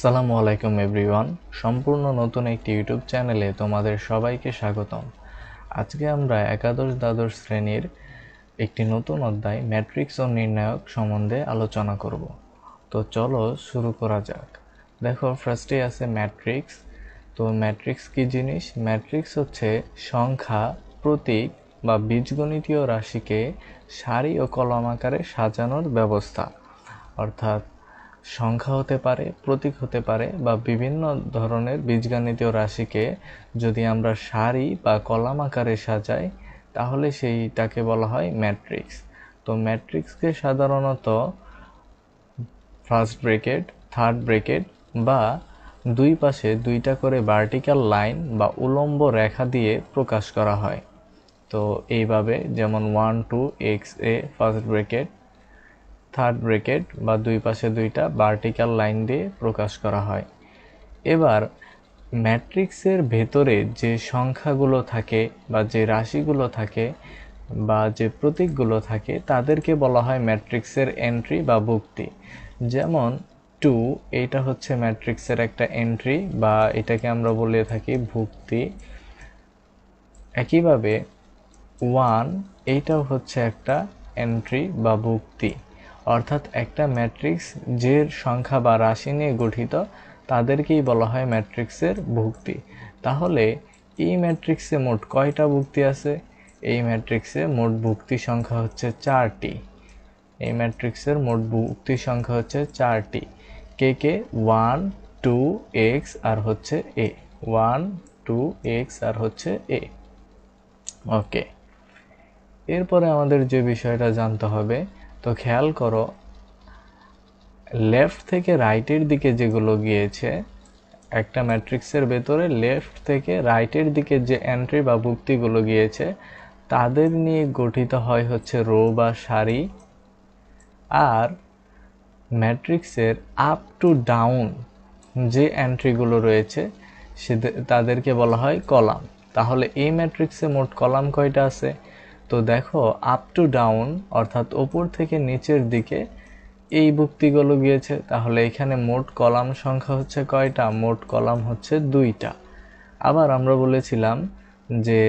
আসসালামু আলাইকুম এভরিওয়ান। সম্পূর্ণ নতুন একটি ইউটিউব চ্যানেলে তোমাদের সবাইকে স্বাগতম। আজকে আমরা একাদশ দ্বাদশ শ্রেণীর একটি নতুন অধ্যায় ম্যাট্রিক্স ও নির্ণায়ক সম্বন্ধে আলোচনা করব। তো চলো শুরু করা যাক। দেখো, ফার্স্টে আছে ম্যাট্রিক্স। তো ম্যাট্রিক্স কি জিনিস? ম্যাট্রিক্স হচ্ছে সংখ্যা, প্রতীক বা বীজগণিতীয় রাশিকে সারি ও কলাম আকারে সাজানোর ব্যবস্থা। অর্থাৎ সংখ্যা হতে পারে, প্রতীক হতে পারে বা বিভিন্ন ধরনের বীজগণিতীয় রাশিকে যদি আমরা সারি বা কলাম আকারে সাজাই তাহলে সেইটাকে বলা হয় ম্যাট্রিক্স। তো ম্যাট্রিক্সকে সাধারণত ফার্স্ট ব্র্যাকেট, থার্ড ব্র্যাকেট বা দুই পাশে দুইটা করে ভার্টিক্যাল লাইন বা উল্লম্ব রেখা দিয়ে প্রকাশ করা হয়। তো এইভাবে, যেমন 1 2 xa first bracket, third bracket বা দুই পাশে দুইটা ভার্টিক্যাল লাইন দিয়ে প্রকাশ করা হয়। এবার ম্যাট্রিক্সের ভেতরে যে সংখ্যাগুলো থাকে বা যে রাশিগুলো থাকে বা যে প্রতীকগুলো থাকে তাদেরকে বলা হয় ম্যাট্রিক্সের এন্ট্রি বা ভুক্তি। যেমন 2 এইটা হচ্ছে ম্যাট্রিক্সের একটা এন্ট্রি বা এটাকে আমরা বলে থাকি ভুক্তি। একইভাবে 1 এইটাও হচ্ছে একটা এন্ট্রি বা ভুক্তি। অর্থাৎ একটা ম্যাট্রিক্স যে সংখ্যা বা রাশি নিয়ে গঠিত তাদেরকেই বলা হয় ম্যাট্রিক্সের ভুক্তি। তাহলে এই ম্যাট্রিক্সে মোট কয়টা ভুক্তি আছে? এই ম্যাট্রিক্সে মোট ভুক্তি সংখ্যা হচ্ছে 4টি। এই ম্যাট্রিক্সের মোট ভুক্তি সংখ্যা হচ্ছে 4টি। কে 1 2 x আর হচ্ছে a, 1 2 x আর হচ্ছে a। ওকে, এরপরে আমাদের যে বিষয়টা জানতে হবে, তো খেয়াল করো, লেফট থেকে রাইটের দিকে যেগুলো গিয়েছে একটা ম্যাট্রিক্সের ভেতরে লেফট থেকে রাইটের দিকে যে এন্ট্রি বা ভুক্তিগুলো গিয়েছে তাদের নিয়ে গঠিত হয় হচ্ছে রো বা সারি। আর ম্যাট্রিক্সের আপ টু ডাউন যে এন্ট্রিগুলো রয়েছে তাদেরকে বলা হয় কলাম। তাহলে এই ম্যাট্রিক্সে মোট কলাম কয়টা আছে? তো দেখো, আপ টু ডাউন অর্থাৎ ওপর থেকে নিচের দিকে এই ভুক্তিগুলো গিয়েছে, তাহলে এখানে মোট কলাম সংখ্যা হচ্ছে কয়টা? মোট কলাম হচ্ছে 2টা। আবার আমরা বলেছিলাম যে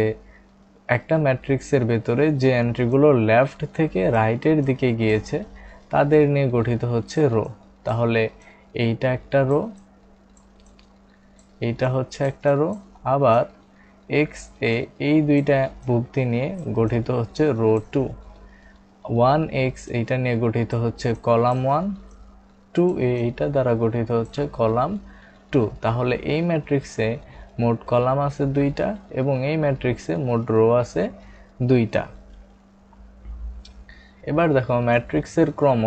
একটা ম্যাট্রিক্সের ভেতরে যে এন্ট্রিগুলো লেফট থেকে রাইটের দিকে গিয়েছে তাদের নিয়ে গঠিত হচ্ছে রো। তাহলে এইটা একটা রো, এইটা হচ্ছে একটা রো, আবার এক্স এ এই দুইটা ভুক্তি নিয়ে গঠিত হচ্ছে রো 2। 1x এইটা নিয়ে গঠিত হচ্ছে কলাম 1, 2a এইটা দ্বারা গঠিত হচ্ছে কলাম 2। তাহলে এই ম্যাট্রিক্সে মোট কলাম আছে 2টা এবং এই ম্যাট্রিক্সে মোট রো আছে 2টা। এবার দেখো ম্যাট্রিক্সের ক্রম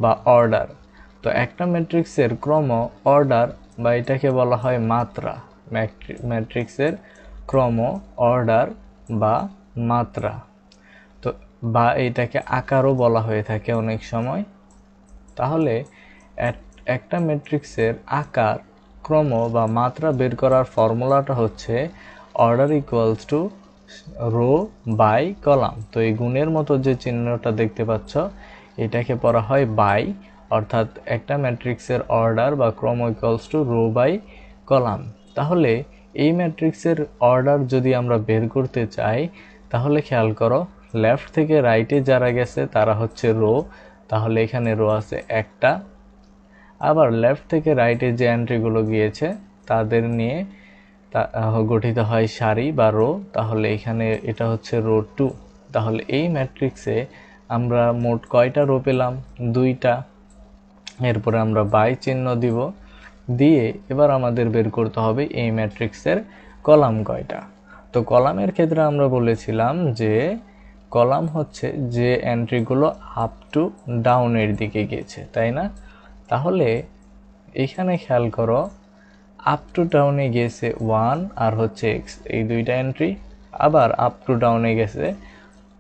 বা অর্ডার। তো একটা ম্যাট্রিক্সের ক্রম, অর্ডার বা এটাকে বলা হয় মাত্রা। ম্যাট্রিক্সের ক্রম, অর্ডার বা মাত্রা, তো বা এটাকে আকারও বলা হয়ে থাকে অনেক সময়। তাহলে একটা ম্যাট্রিক্সের আকার, ক্রম বা মাত্রা বের করার ফর্মুলাটা হচ্ছে order equals to row by column. তো এই গুণের মতো যে চিহ্নটা দেখতে পাচ্ছ এটাকে পড়া হয় বাই, অর্থাৎ একটা ম্যাট্রিক্সের অর্ডার বা ক্রম equals to row by column. তাহলে এই ম্যাট্রিক্সের অর্ডার যদি আমরা বের করতে চাই তাহলে খেয়াল করো, লেফট থেকে রাইটে যারা গেছে তারা হচ্ছে রো, তাহলে এখানে রো আছে একটা। আবার লেফট থেকে রাইটে যে এন্ট্রিগুলো গিয়েছে তাদের নিয়ে গঠিত হয় সারি বা রো, তাহলে এখানে এটা হচ্ছে রো 2। তাহলে এই ম্যাট্রিক্সে আমরা মোট কয়টা রো পেলাম? 2টা। এরপরে আমরা বাই চিহ্ন দিব, দিয়ে এবার আমাদের বের করতে হবে এই ম্যাট্রিক্সের কলাম কয়টা। তো কলামের ক্ষেত্রে আমরা বলেছিলাম যে কলাম হচ্ছে যে এন্ট্রিগুলো আপ টু ডাউনের দিকে গিয়েছে, তাই না? তাহলে এখানে খেয়াল করো, আপ টু ডাউনে গেছে 1 আর হচ্ছে x, এই দুইটা এন্ট্রি। আবার আপ টু ডাউনে গেছে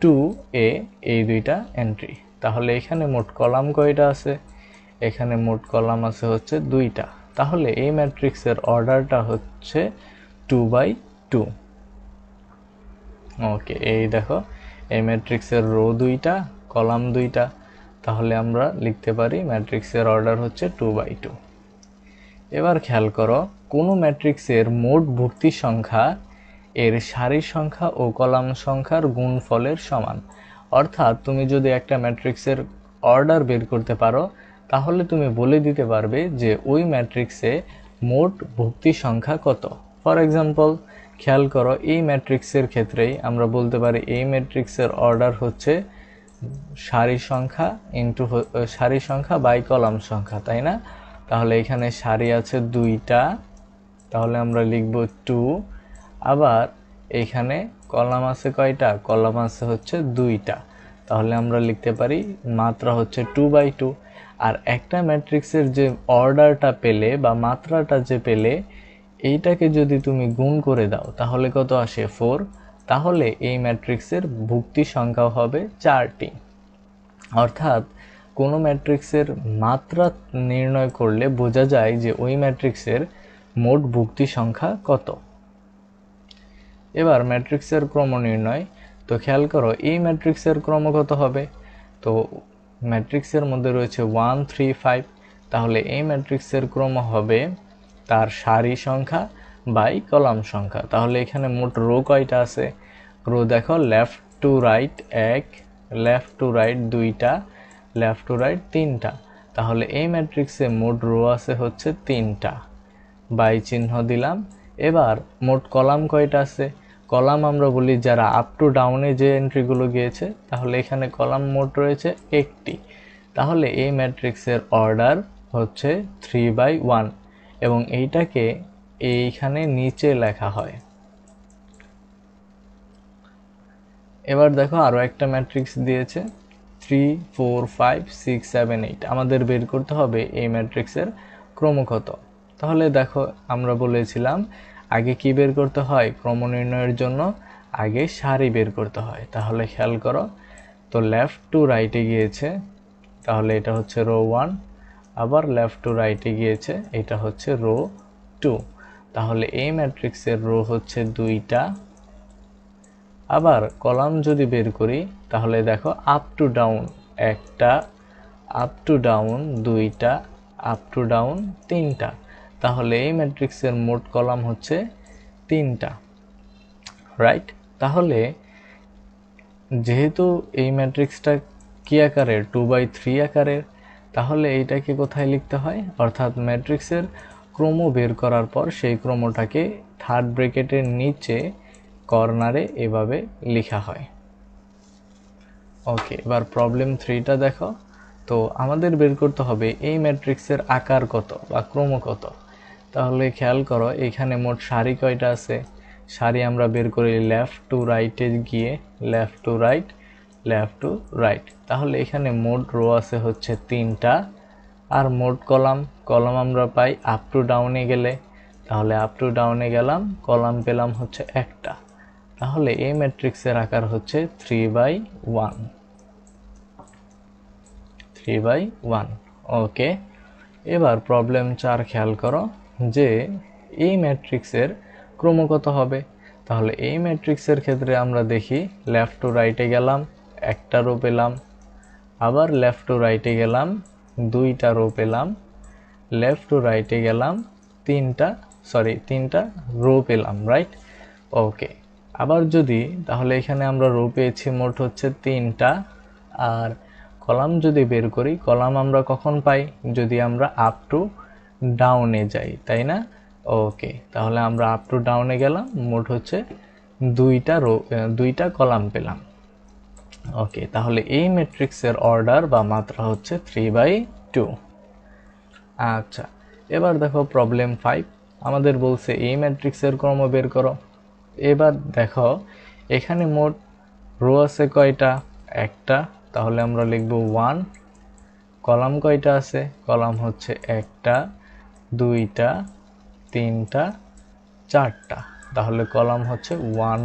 2a, এই দুইটা এন্ট্রি। তাহলে এখানে মোট কলাম কয়টা আছে? এখানে মোট কলাম আছে হচ্ছে 2টা। তাহলে এই ম্যাট্রিক্সের অর্ডারটা হচ্ছে 2/2। ওকে, এই দেখো, এই ম্যাট্রিক্সের রো 2টা, কলাম 2টা, তাহলে আমরা লিখতে পারি ম্যাট্রিক্সের অর্ডার হচ্ছে 2/2। এবার খেয়াল করো, কোনো ম্যাট্রিক্সের মোট ভুক্তি সংখ্যা এর সারি সংখ্যা ও কলাম সংখ্যার গুণফলের সমান। অর্থাৎ তুমি যদি একটা ম্যাট্রিক্সের অর্ডার বের করতে পারো, তাহলে তুমি বলে দিতে পারবে যে ওই ম্যাট্রিক্সে মোট ভুক্তি সংখ্যা কত। ফর এক্সাম্পল, খেয়াল করো, এই ম্যাট্রিক্সের ক্ষেত্রেই আমরা বলতে পারি এই ম্যাট্রিক্সের অর্ডার হচ্ছে সারি সংখ্যা ইন্টু সারি সংখ্যা বাই কলাম সংখ্যা, তাই না? তাহলে এখানে সারি আছে 2টা, তাহলে আমরা লিখব 2। আবার এখানে কলাম আছে কয়টা? কলাম আছে হচ্ছে 2টা, তাহলে আমরা লিখতে পারি মাত্রা হচ্ছে 2/2। আর একটা ম্যাট্রিক্সের যে অর্ডারটা পেলে বা মাত্রাটা যে পেলে, এইটাকে যদি তুমি গুণ করে দাও তাহলে কত আসে? 4। তাহলে এই ম্যাট্রিক্সের ভুক্তি সংখ্যা হবে 4টি। অর্থাৎ কোনো ম্যাট্রিক্সের মাত্রা নির্ণয় করলে বোঝা যায় যে ওই ম্যাট্রিক্সের মোট ভুক্তি সংখ্যা কত। এবার ম্যাট্রিক্সের ক্রম নির্ণয়। তো খেয়াল করো, এই ম্যাট্রিক্সের ক্রম কত হবে? তো ম্যাট্রিক্সের মধ্যে রয়েছে 1 3 5, তাহলে এই ম্যাট্রিক্সের ক্রম হবে তার সারি সংখ্যা বাই কলাম সংখ্যা। তাহলে এখানে মোট রো কয়টা আছে? রো দেখো, left to right 1, left to right 2টা, লেফট টু রাইট 3টা। তাহলে এই ম্যাট্রিক্সে মোট রো আছে হচ্ছে 3টা, বাই চিহ্ন দিলাম। এবার মোট কলাম কয়টা আছে? কলাম আমরা বলি যারা আপ টু ডাউনে যে এন্ট্রিগুলো গিয়েছে, তাহলে এখানে কলাম মোট রয়েছে 1টি। তাহলে এই ম্যাট্রিক্সের অর্ডার হচ্ছে 3/1 এবং এইটাকে এইখানে নিচে লেখা হয়। এবার দেখো, আরও একটা ম্যাট্রিক্স দিয়েছে 3 4 5 6 7 8। আমাদের বের করতে হবে এই ম্যাট্রিক্সের ক্রম কত। তাহলে দেখো, আমরা বলেছিলাম আগে কি বের করতে হয়? ক্রম নির্ণয়ের জন্য আগে সারি বের করতে হয়। তাহলে খেয়াল করো, তো লেফট টু রাইটে গিয়েছে, তাহলে এটা হচ্ছে রো 1। আবার লেফট টু রাইটে গিয়েছে, এটা হচ্ছে রো 2। তাহলে এই ম্যাট্রিক্সের রো হচ্ছে 2টা। আবার কলাম যদি বের করি, তাহলে দেখো আপ টু ডাউন 1টা, আপ টু ডাউন 2টা, আপ টু ডাউন 3টা। তাহলে এই ম্যাট্রিক্সের মোট কলাম হচ্ছে 3টা, রাইট? তাহলে যেহেতু এই ম্যাট্রিক্সটা কি আকারের? 2/3 আকারের, তাহলে এইটাকে কোথায় লিখতে হয়? অর্থাৎ ম্যাট্রিক্সের ক্রম বের করার পর সেই ক্রমটাকে থার্ড ব্র্যাকেটের নিচে কর্নারে এভাবে লেখা হয়। ওকে, এবার প্রবলেম 3টা দেখো। তো আমাদের বের করতে হবে এই ম্যাট্রিক্সের আকার কত বা ক্রম কত। তাহলে খেয়াল করো, এখানে মোট সারি কয়টা আছে? সারি আমরা বের করি লেফট টু রাইটে গিয়ে, left to right, left to right. তাহলে এখানে মোট রো আছে হচ্ছে 3টা। আর মোট কলাম, কলাম আমরা পাই আপ টু ডাউনে গেলে, তাহলে আপ টু ডাউনে গেলাম, কলাম পেলাম হচ্ছে 1টা। তাহলে এই ম্যাট্রিক্সের আকার হচ্ছে 3/1, 3/1। ওকে, এবার প্রবলেম 4 খেয়াল করো যে এই ম্যাট্রিক্সের ক্রম কত হবে। তাহলে এই ম্যাট্রিক্সের ক্ষেত্রে আমরা দেখি লেফট টু রাইটে গেলাম, 1টা রো পেলাম। আবার লেফট টু রাইটে গেলাম, 2টা রো পেলাম। লেফট টু রাইটে গেলাম, 3টা রো পেলাম, রাইট? ওকে, আবার যদি, তাহলে এখানে আমরা রো পেয়েছি মোট হচ্ছে 3টা। আর কলাম যদি বের করি, কলাম আমরা কখন পাই? যদি আমরা আপ টু ডাউনে যাই, তাই না? ওকে, তাহলে আমরা আপ টু ডাউনে গেলাম, মোট হচ্ছে 2টা কলাম পেলাম। ওকে, তাহলে এই ম্যাট্রিক্সের অর্ডার বা মাত্রা হচ্ছে 3/2। আচ্ছা, এবার দেখো প্রবলেম 5। আমাদের বলছে এই ম্যাট্রিক্সের ক্রম বের করো। এবার দেখো, এখানে মোট রো আছে কয়টা? 1টা, তাহলে আমরা লিখব 1। কলাম কয়টা আছে? কলাম হচ্ছে 1টা, 2টা, 3টা, 4টা। তাহলে কলাম হচ্ছে 1/,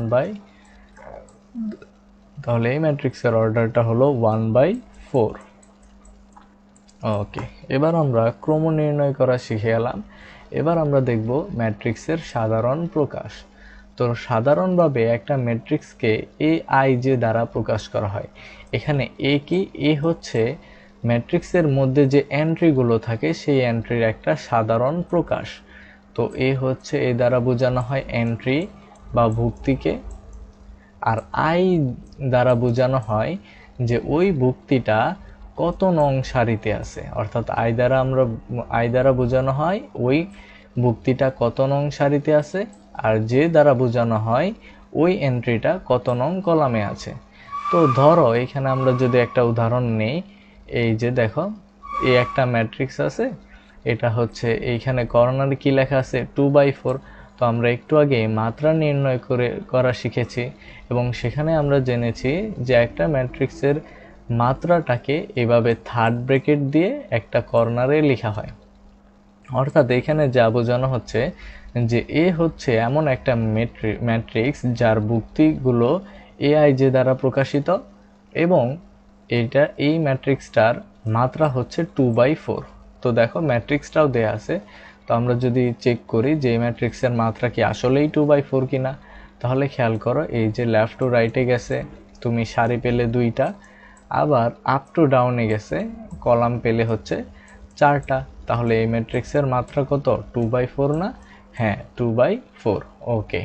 তাহলে এই ম্যাট্রিক্সের অর্ডারটা হলো 1/4। ওকে, এবার আমরা ক্রম নির্ণয় করা শিখে এলাম। এবার আমরা দেখব ম্যাট্রিক্সের সাধারণ প্রকাশ। তো সাধারণভাবে একটা ম্যাট্রিক্সকে AIJ দ্বারা প্রকাশ করা হয়। এখানে এ কি? এ হচ্ছে ম্যাট্রিক্সের মধ্যে যে এন্ট্রিগুলো থাকে সেই এন্ট্রির একটা সাধারণ প্রকাশ। তো এ হচ্ছে এ দ্বারা বোঝানো হয় এন্ট্রি বা ভুক্তিকে, আর আই দ্বারা বোঝানো হয় যে ওই ভুক্তিটা কত নং সারিতে আছে, অর্থাৎ আই দ্বারা বোঝানো হয় ওই ভুক্তিটা কত নং সারিতে আছে, আর জে দ্বারা বোঝানো হয় ওই এন্ট্রিটা কত নং কলামে আছে। তো ধরো এখানে আমরা যদি একটা উদাহরণ নেই, এই যে দেখো এই একটা ম্যাট্রিক্স আছে, এটা হচ্ছে এইখানে কর্নারে কি লেখা আছে 2/4। তো আমরা একটু আগে মাত্রা নির্ণয় করা শিখেছি এবং সেখানে আমরা জেনেছি যে একটা ম্যাট্রিক্সের মাত্রাটাকে এভাবে থার্ড ব্র্যাকেট দিয়ে একটা কর্নারে লেখা হয়। অর্থাৎ এখানে যা বোঝানো হচ্ছে যে এ হচ্ছে এমন একটা ম্যাট্রিক্স যার ভুক্তিগুলো aij দ্বারা প্রকাশিত এবং এই ম্যাট্রিক্সটার মাত্রা হচ্ছে 2/4। তো দেখো ম্যাট্রিক্সটাও দেয়া আছে, তো আমরা যদি চেক করি যে এই ম্যাট্রিক্সের মাত্রা কি আসলেই 2/4 কিনা, তাহলে খেয়াল করো এই যে লেফট টু রাইটে গেছে তুমি সারি পেলে 2টা, আবার আপ টু ডাউনে গেছে কলাম পেলে হচ্ছে 4টা। তাহলে এই ম্যাট্রিক্সের মাত্রা কত 2/4 না? হ্যাঁ 2/4। ওকে,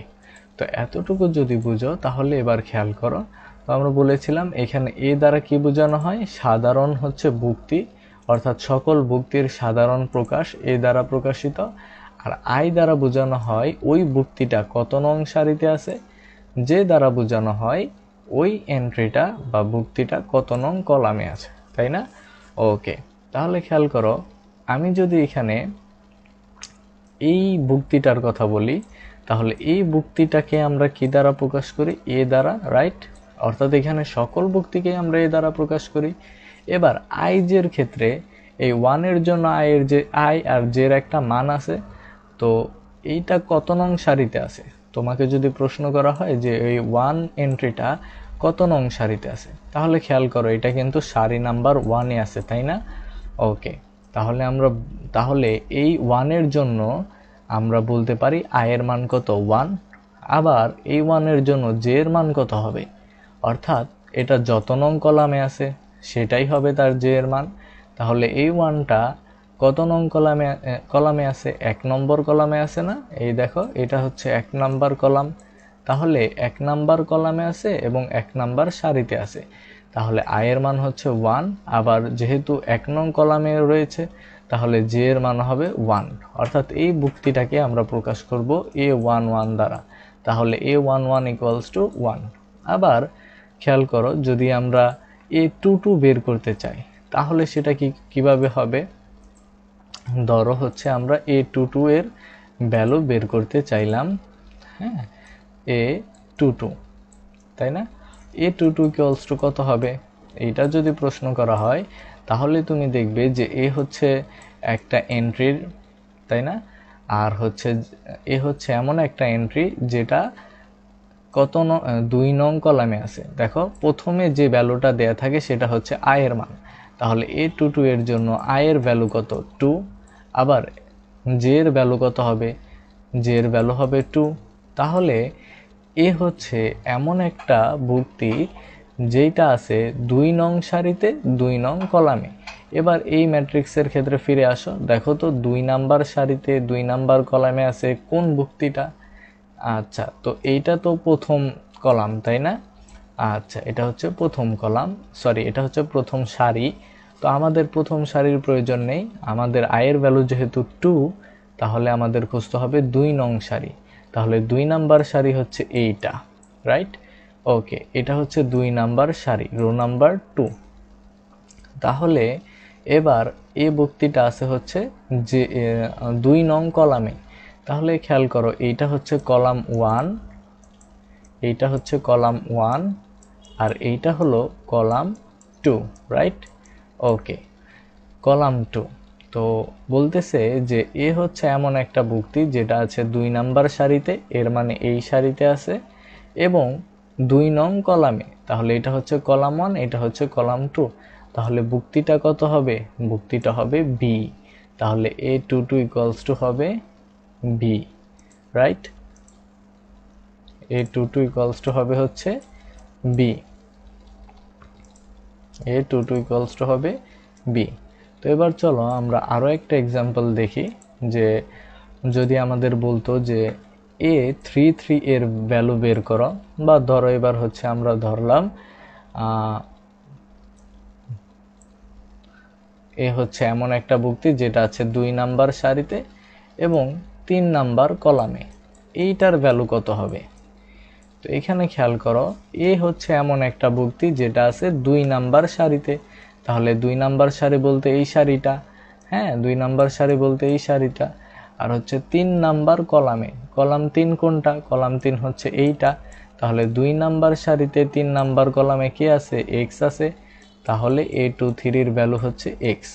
তো এতটুকু যদি বুঝো তাহলে এবার খেয়াল করো। তো আমরা বলেছিলাম এখানে এ দ্বারা কি বোঝানো হয়, সাধারণ হচ্ছে ভুক্তি, অর্থাৎ সকল ভুক্তির সাধারণ প্রকাশ এ দ্বারা প্রকাশিত। আর আই দ্বারা বোঝানো হয় ওই ভুক্তিটা কত নং সারিতে আছে, যে দ্বারা বোঝানো হয় ওই এন্ট্রিটা বা ভুক্তিটা কত নং কলামে আছে, তাই না? ওকে, তাহলে খেয়াল করো আমি যদি এখানে এই ভুক্তিটার কথা বলি, তাহলে এই ভুক্তিটাকে আমরা কি দ্বারা প্রকাশ করি, এ দ্বারা, রাইট? অর্থাৎ এখানে সকল ভুক্তিকে আমরা এ দ্বারা প্রকাশ করি। এবার আই জের ক্ষেত্রে এই ওয়ানের জন্য আই আর জের একটা মান আছে, তো এইটা কত নং সারিতে আছে তোমাকে যদি প্রশ্ন করা হয় যে এই ওয়ান এন্ট্রিটা কত নং সারিতে আছে, তাহলে খেয়াল করো এটা কিন্তু সারি নাম্বার 1-এ আছে, তাই না? ওকে, তাহলে এই ওয়ানের জন্য আমরা বলতে পারি আই এর মান কত 1। আবার এই ওয়ানের জন্য জে এর মান কত হবে, অর্থাৎ এটা যত নং কলামে আছে সেটাই হবে তার জে এর মান। তাহলে এই ওয়ানটা কত নং কলামে আছে, 1 নম্বর কলামে আছে না? এই দেখো এটা হচ্ছে 1 নাম্বার কলাম, তাহলে 1 নাম্বার কলামে আছে এবং 1 নাম্বার সারিতে আছে। তাহলে আই এর মান হচ্ছে 1, আবার যেহেতু 1 নং কলামে রয়েছে তাহলে জে এর মান হবে 1, অর্থাৎ এই ভুক্তিটাকে আমরা প্রকাশ করব a11 দ্বারা। তাহলে a11 = 1। আবার খেয়াল করো যদি আমরা a22 বের করতে চাই তাহলে সেটা কিভাবে হবে, ধরো হচ্ছে আমরা a22 এর ভ্যালু বের করতে চাইলাম, হ্যাঁ a22, তাই না? a22 কত হবে, এইটা যদি প্রশ্ন করা হয় তাহলে তুমি দেখবে যে এ হচ্ছে একটা এন্ট্রির, তাই না? আর হচ্ছে এ হচ্ছে এমন একটা এন্ট্রি যেটা কত 2 নং কলামে আছে। দেখো প্রথমে যে ভ্যালুটা দেয়া থাকে সেটা হচ্ছে আই এর মান, তাহলে a22 এর জন্য আই এর ভ্যালু কত 2, আবার জে এর ভ্যালু কত হবে, জে এর ভ্যালু হবে 2। তাহলে এ হচ্ছে এমন একটা ভুক্তি যেটা আছে 2 নং সারিতে 2 নং কলামে। এবার এই ম্যাট্রিক্সের ক্ষেত্রে ফিরে আসো, দেখো তো 2 নাম্বার সারিতে 2 নাম্বার কলামে আছে কোন ভুক্তিটা, আচ্ছা তো এইটা তো প্রথম কলাম, তাই না? আচ্ছা এটা হচ্ছে প্রথম কলাম, সরি এটা হচ্ছে প্রথম সারি। তো আমাদের প্রথম সারির প্রয়োজন নেই, আমাদের আয়ের ভ্যালু যেহেতু 2, তাহলে আমাদের খুঁজতে হবে 2 নং সারি। তাহলে 2 নাম্বার সারি হচ্ছে এইটা, রাইট? ওকে, এটা হচ্ছে 2 নাম্বার সারি, রো নাম্বার 2। তাহলে এবার এই ভুক্তিটা আছে হচ্ছে যে 2 নং কলামে। তাহলে খেয়াল করো এইটা হচ্ছে কলাম 1, এইটা হচ্ছে কলাম 1, আর এইটা হলো কলাম 2, রাইট? ওকে, কলাম 2। তো বলতেছে যে এ হচ্ছে এমন একটা ভুক্তি যেটা আছে 2 নাম্বার সারিতে, এর মানে এই সারিতে আছে এবং 2 নং কলামে। তাহলে এটা হচ্ছে কলাম 1, এটা হচ্ছে কলাম 2। তাহলে ভুক্তিটা কত হবে, ভুক্তিটা হবে বি। তাহলে a22 হবে বি, রাইট? a22 হবে হচ্ছে বি, a22 হবে বি। তো এবার চলো আমরা আরও একটা এক্সাম্পল দেখি, যে যদি আমাদের বলতো যে A33 এর ভ্যালু বের করো, বা ধরো এবার হচ্ছে আমরা ধরলাম এ হচ্ছে এমন একটা ভুক্তি যেটা আছে 2 নাম্বার সারিতে এবং 3 নাম্বার কলামে, এইটার ভ্যালু কত হবে? তো এখানে খেয়াল করো, এ হচ্ছে এমন একটা ভুক্তি যেটা আছে 2 নাম্বার সারিতে, তাহলে 2 নাম্বার সারি বলতে এই সারিটা, হ্যাঁ 2 নাম্বার সারি বলতে এই সারিটা, আর হচ্ছে 3 নাম্বার কলামে, কলাম 3 কোনটা? কলাম 3 হচ্ছে এইটা, তাহলে 2 নাম্বার সারিতে 3 নাম্বার কলামে কি আছে? এক্স আছে, তাহলে A23 এর ভ্যালু হচ্ছে এক্স।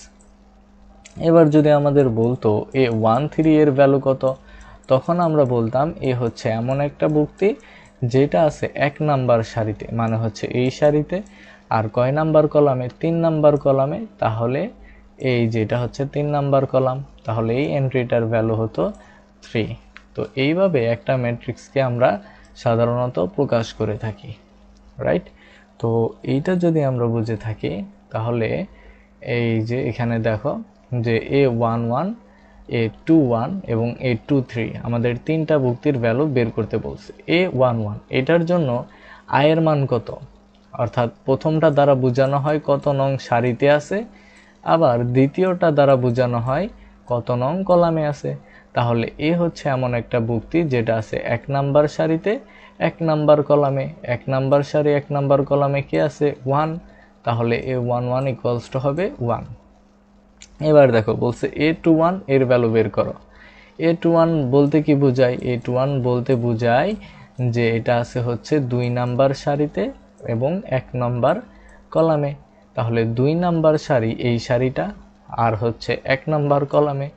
এবার যদি আমাদের বলতো A13 এর ভ্যালু কত, তখন আমরা বলতাম এ হচ্ছে এমন একটা ভুক্তি যেটা আছে 1 নাম্বার সারিতে, মানে হচ্ছে এই সারিতে, আর কয় নাম্বার কলামে? 3 নাম্বার কলামে, তাহলে এই যেটা হচ্ছে 3 নাম্বার কলাম, তাহলে এই এন্ট্রিটার ভ্যালু হতো 3। তো এইভাবে একটা ম্যাট্রিক্সকে আমরা সাধারণত প্রকাশ করে থাকি, রাইট? তো এইটা যদি আমরা বুঝে থাকি, তাহলে এই যে এখানে দেখো যে A11, A21 এবং A23 আমাদের তিনটা ভুক্তির ভ্যালু বের করতে বলছে। A11 এটার জন্য আয়ের মান কত, অর্থাৎ প্রথমটা দ্বারা বোঝানো হয় কত নং সারিতে আছে, আবার দ্বিতীয়টা দ্বারা বোঝানো হয় কত নং কলামে আছে। তাহলে এ হচ্ছে এমন একটা ভুক্তি যেটা আছে 1 নাম্বার সারিতে 1 নাম্বার কলামে, 1 নাম্বার সারি 1 নাম্বার কলামে কি আছে? 1, তাহলে A11 ইকুয়ালস টু হবে 1। এবার দেখো বলছে A21 এর ভ্যালু বের করো। A21 বলতে কি বোঝায়? A21 বলতে বোঝায় যে এটা আছে হচ্ছে 2 নাম্বার সারিতে এবং 1 নাম্বার কলামে, তাহলে 2 নাম্বার সারি এই সারিটা, আর হচ্ছে 1 নাম্বার কলামে,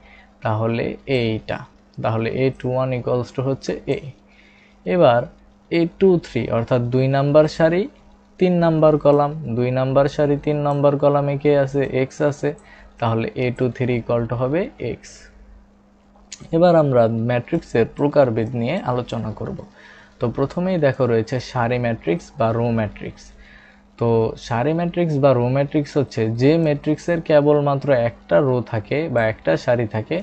তাহলে এইটা, তাহলে A21 ইকুয়ালস টু হচ্ছে A। এবার A23 অর্থাৎ 2 নাম্বার সারি 3 নাম্বার কলাম, 2 নাম্বার সারি 3 নাম্বার কলামে কে আছে? এক্স আছে, তাহলে A23 ইকুয়াল টু হবে এক্স। এবার আমরা ম্যাট্রিক্সের প্রকারভেদ নিয়ে আলোচনা করব। তো প্রথমেই দেখো রয়েছে সারি ম্যাট্রিক্স বা রো ম্যাট্রিক্স। তো সারি ম্যাট্রিক্স বা রো ম্যাট্রিক্স হচ্ছে যে ম্যাট্রিক্সের কেবলমাত্র একটা রো থাকে বা একটা সারি থাকে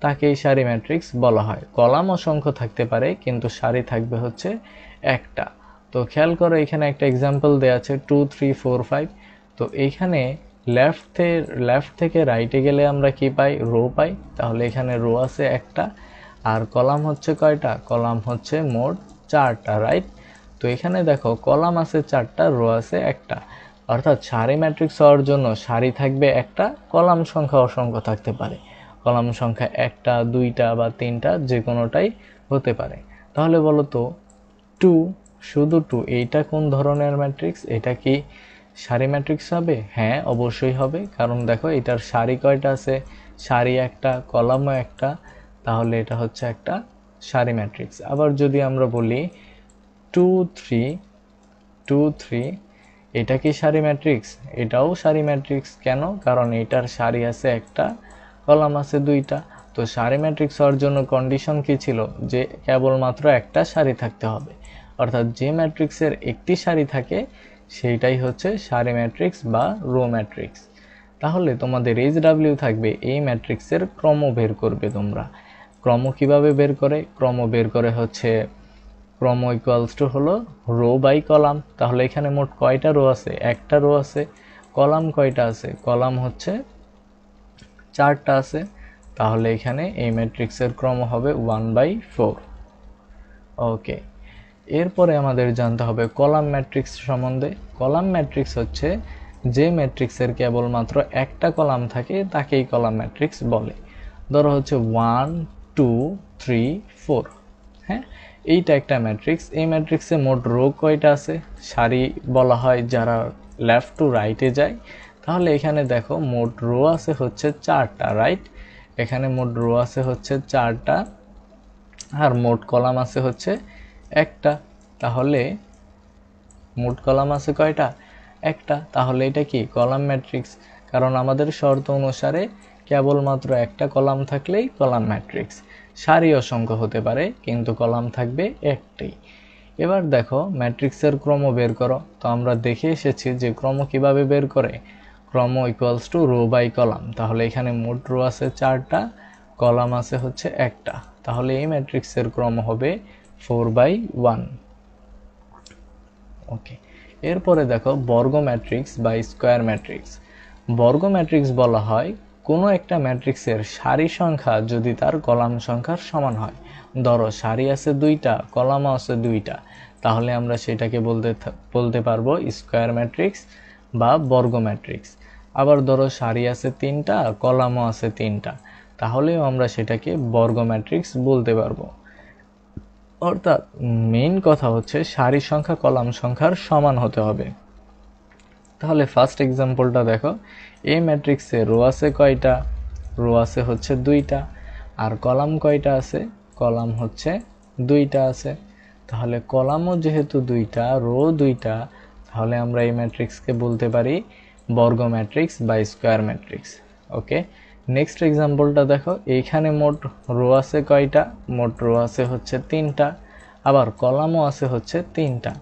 তাকেই সারি ম্যাট্রিক্স বলা হয়। কলাম অসংখ্য থাকতে পারে কিন্তু সারি থাকবে হচ্ছে একটা। তো খেয়াল করো এখানে একটা এক্সাম্পল দেওয়া আছে 2 3 4 5। তো এইখানে লেফট থেকে রাইটে গেলে আমরা কি পাই? রো পাই, তাহলে এখানে রো আছে একটা, আর কলাম হচ্ছে কয়টা? কলাম হচ্ছে মোট 4টা, রাইট? তো এখানে দেখো কলাম আছে 4টা, রো আছে একটা, অর্থাৎ সারি ম্যাট্রিক্স হওয়ার জন্য সারি থাকবে একটা, কলাম সংখ্যা অসংখ্য থাকতে পারে, কলাম সংখ্যা 1টা 2টা বা 3টা যে কোনোটাই হতে পারে। তাহলে বলো তো 2, শুধু 2 এইটা কোন ধরনের ম্যাট্রিক্স? এটা কি সারি ম্যাট্রিক্স হবে? হ্যাঁ অবশ্যই হবে, কারণ দেখো এটার সারি কয়টা আছে? সারি একটা, কলামও একটা, তাহলে এটা হচ্ছে একটা সারি ম্যাট্রিক্স। আবার যদি আমরা বলি 2 3 2 3, এটা কি সারি ম্যাট্রিক্স? এটাও সারি ম্যাট্রিক্স। কেন? কারণ এটার সারি আছে একটা, কলাম আছে 2টা। তো সারি ম্যাট্রিক্স হওয়ার জন্য কন্ডিশন কি ছিল? যে কেবলমাত্র একটা সারি থাকতে হবে, অর্থাৎ যে ম্যাট্রিক্সের একটি সারি থাকে সেইটাই হচ্ছে সারি ম্যাট্রিক্স বা রো ম্যাট্রিক্স। তাহলে তোমাদের এইচডব্লিউ থাকবে এই ম্যাট্রিক্সের ক্রম বের করবে তোমরা। ক্রম কিভাবে বের করে? ক্রম বের করে হচ্ছে ক্রম ইকুয়ালস টু হলো রো বাই কলাম। তাহলে এখানে মোট কয়টা রো আছে? একটা রো আছে। কলাম কয়টা আছে? কলাম হচ্ছে 4টা আছে, তাহলে এখানে এই ম্যাট্রিক্সের ক্রম হবে 1/4। ওকে, এরপরে আমাদের জানতে হবে কলাম ম্যাট্রিক্স সম্বন্ধে। কলাম ম্যাট্রিক্স হচ্ছে যে ম্যাট্রিক্সের কেবলমাত্র একটা কলাম থাকে তাকেই কলাম ম্যাট্রিক্স বলে। ধরো হচ্ছে 1 2 3 4, হ্যাঁ এইটা একটা ম্যাট্রিক্স। এই ম্যাট্রিক্সে মোট রো কয়টা আছে? সারি বলা হয় যারা লেফট টু রাইটে যায়। তাহলে এখানে দেখো মোট রো আছে হচ্ছে 4টা, রাইট? এখানে মোট রো আছে হচ্ছে 4টা, আর মোট কলাম আছে হচ্ছে একটা। তাহলে মোট কলাম আছে কয়টা? একটা। তাহলে এটা কি কলাম ম্যাট্রিক্স? কারণ আমাদের শর্ত অনুসারে কেবলমাত্র একটা কলাম থাকলেই কলাম ম্যাট্রিক্স। সারি অসংখ্য হতে পারে কিন্তু কলাম থাকবে একটাই। এবার দেখো ম্যাট্রিক্সের ক্রম বের করো। তো আমরা দেখে এসেছি যে ক্রম কিভাবে বের করে। ক্রম equals to row by column. তাহলে এখানে মোট রো আছে 4টা, কলাম আছে হচ্ছে 1টা। তাহলে এই ম্যাট্রিক্সের ক্রম হবে 4/1। ওকে, এরপরে দেখো বর্গ ম্যাট্রিক্স বা স্কয়ার ম্যাট্রিক্স। বর্গ ম্যাট্রিক্স বলা হয় কোনো একটা ম্যাট্রিক্সের সারি সংখ্যা যদি তার কলাম সংখ্যার সমান হয়। ধরো সারি আছে 2টা, কলামও আছে 2টা, তাহলে আমরা সেটাকে বলতে পারবো স্কয়ার ম্যাট্রিক্স বা বর্গ ম্যাট্রিক্স। আবার ধরো সারি আছে 3টা, কলামও আছে 3টা, তাহলেও আমরা সেটাকে বর্গ ম্যাট্রিক্স বলতে পারবো। অর্থাৎ মেইন কথা হচ্ছে সারি সংখ্যা কলাম সংখ্যার সমান হতে হবে। তাহলে ফার্স্ট এক্সাম্পলটা দেখো, এই ম্যাট্রিক্সে রো আছে কয়টা? রো আছে হচ্ছে 2টা। আর কলাম কয়টা আছে? কলাম হচ্ছে 2টা আছে। তাহলে কলামও যেহেতু 2টা, রো 2টা, তাহলে আমরা এই ম্যাট্রিক্সকে বলতে পারি বর্গ ম্যাট্রিক্স বা স্কয়ার ম্যাট্রিক্স। ওকে, নেক্সট এক্সাম্পলটা দেখো, এইখানে মোট রো আছে কয়টা? মোট রো আছে হচ্ছে 3টা, আবার কলামও আছে হচ্ছে 3টা।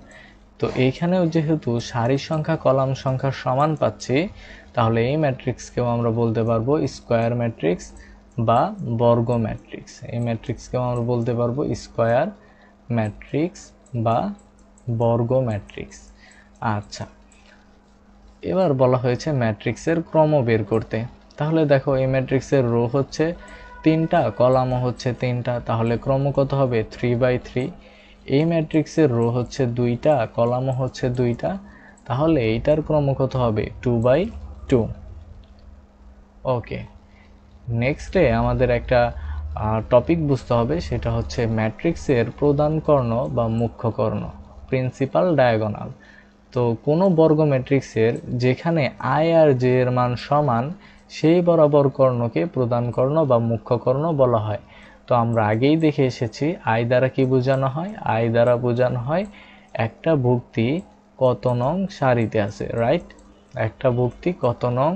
তো এইখানেও যেহেতু সারির সংখ্যা কলাম সংখ্যা সমান পাচ্ছি, তাহলে এই ম্যাট্রিক্সকেও আমরা বলতে পারবো স্কয়ার ম্যাট্রিক্স বা বর্গ ম্যাট্রিক্স। এই ম্যাট্রিক্সকেও আমরা বলতে পারবো স্কয়ার ম্যাট্রিক্স বা বর্গ ম্যাট্রিক্স। আচ্ছা, এবার বলা হয়েছে ম্যাট্রিক্সের ক্রম বের করতে। তাহলে দেখো এই ম্যাট্রিক্সের রো হচ্ছে 3টা, কলামও হচ্ছে 3টা, তাহলে ক্রম কত হবে? 3/3। এই ম্যাট্রিক্সের রো হচ্ছে 2টা, কলামও হচ্ছে 2টা, তাহলে এইটার ক্রম কত হবে? 2/2। ওকে, নেক্সটে আমাদের একটা টপিক বুঝতে হবে, সেটা হচ্ছে ম্যাট্রিক্সের প্রধান কর্ণ বা মুখ্য কর্ণ, প্রিন্সিপাল ডায়াগোনাল। তো কোনো বর্গ ম্যাট্রিক্সের যেখানে আই আর জে এর মান সমান, সেই বরাবর কর্ণকে প্রধান কর্ণ বা মুখ্য কর্ণ বলা হয়। তো আমরা আগেই দেখে এসেছি আই দ্বারা কি বোঝানো হয়? আই দ্বারা বোঝানো হয় একটা ভুক্তি কত নং সারিতে আছে, রাইট? একটা ভুক্তি কত নং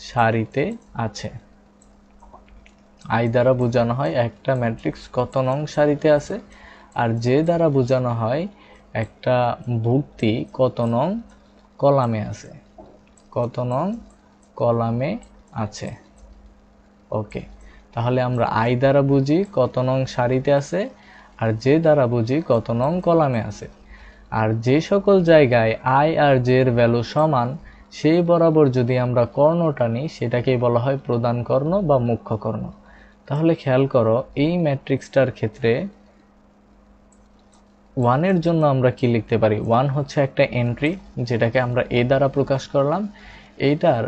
সারিতে আছে। আই দ্বারা বোঝানো হয় একটা ম্যাট্রিক্স কত নং সারিতে আছে, আর জে দ্বারা বোঝানো হয় একটা ভুক্তি কত নং কলামে আছে, কত নং কলামে আছে। ওকে, তাহলে আমরা আই দ্বারা বুঝি কত নং সারিতে আছে, আর জে দ্বারা বুঝি কত নং কলামে আছে। আর যে সকল জায়গায় আই আর জে এর ভ্যালু সমান, সেই বরাবর যদি আমরা কর্ণ টানি, সেটাকেই বলা হয় প্রধান কর্ণ বা মুখ্য কর্ণ। তাহলে খেয়াল করো, এই ম্যাট্রিক্সটার ক্ষেত্রে 1 এর জন্য আমরা কি লিখতে পারি? 1 হচ্ছে একটা এন্ট্রি, যেটাকে আমরা এ দ্বারা প্রকাশ করলাম। এইটার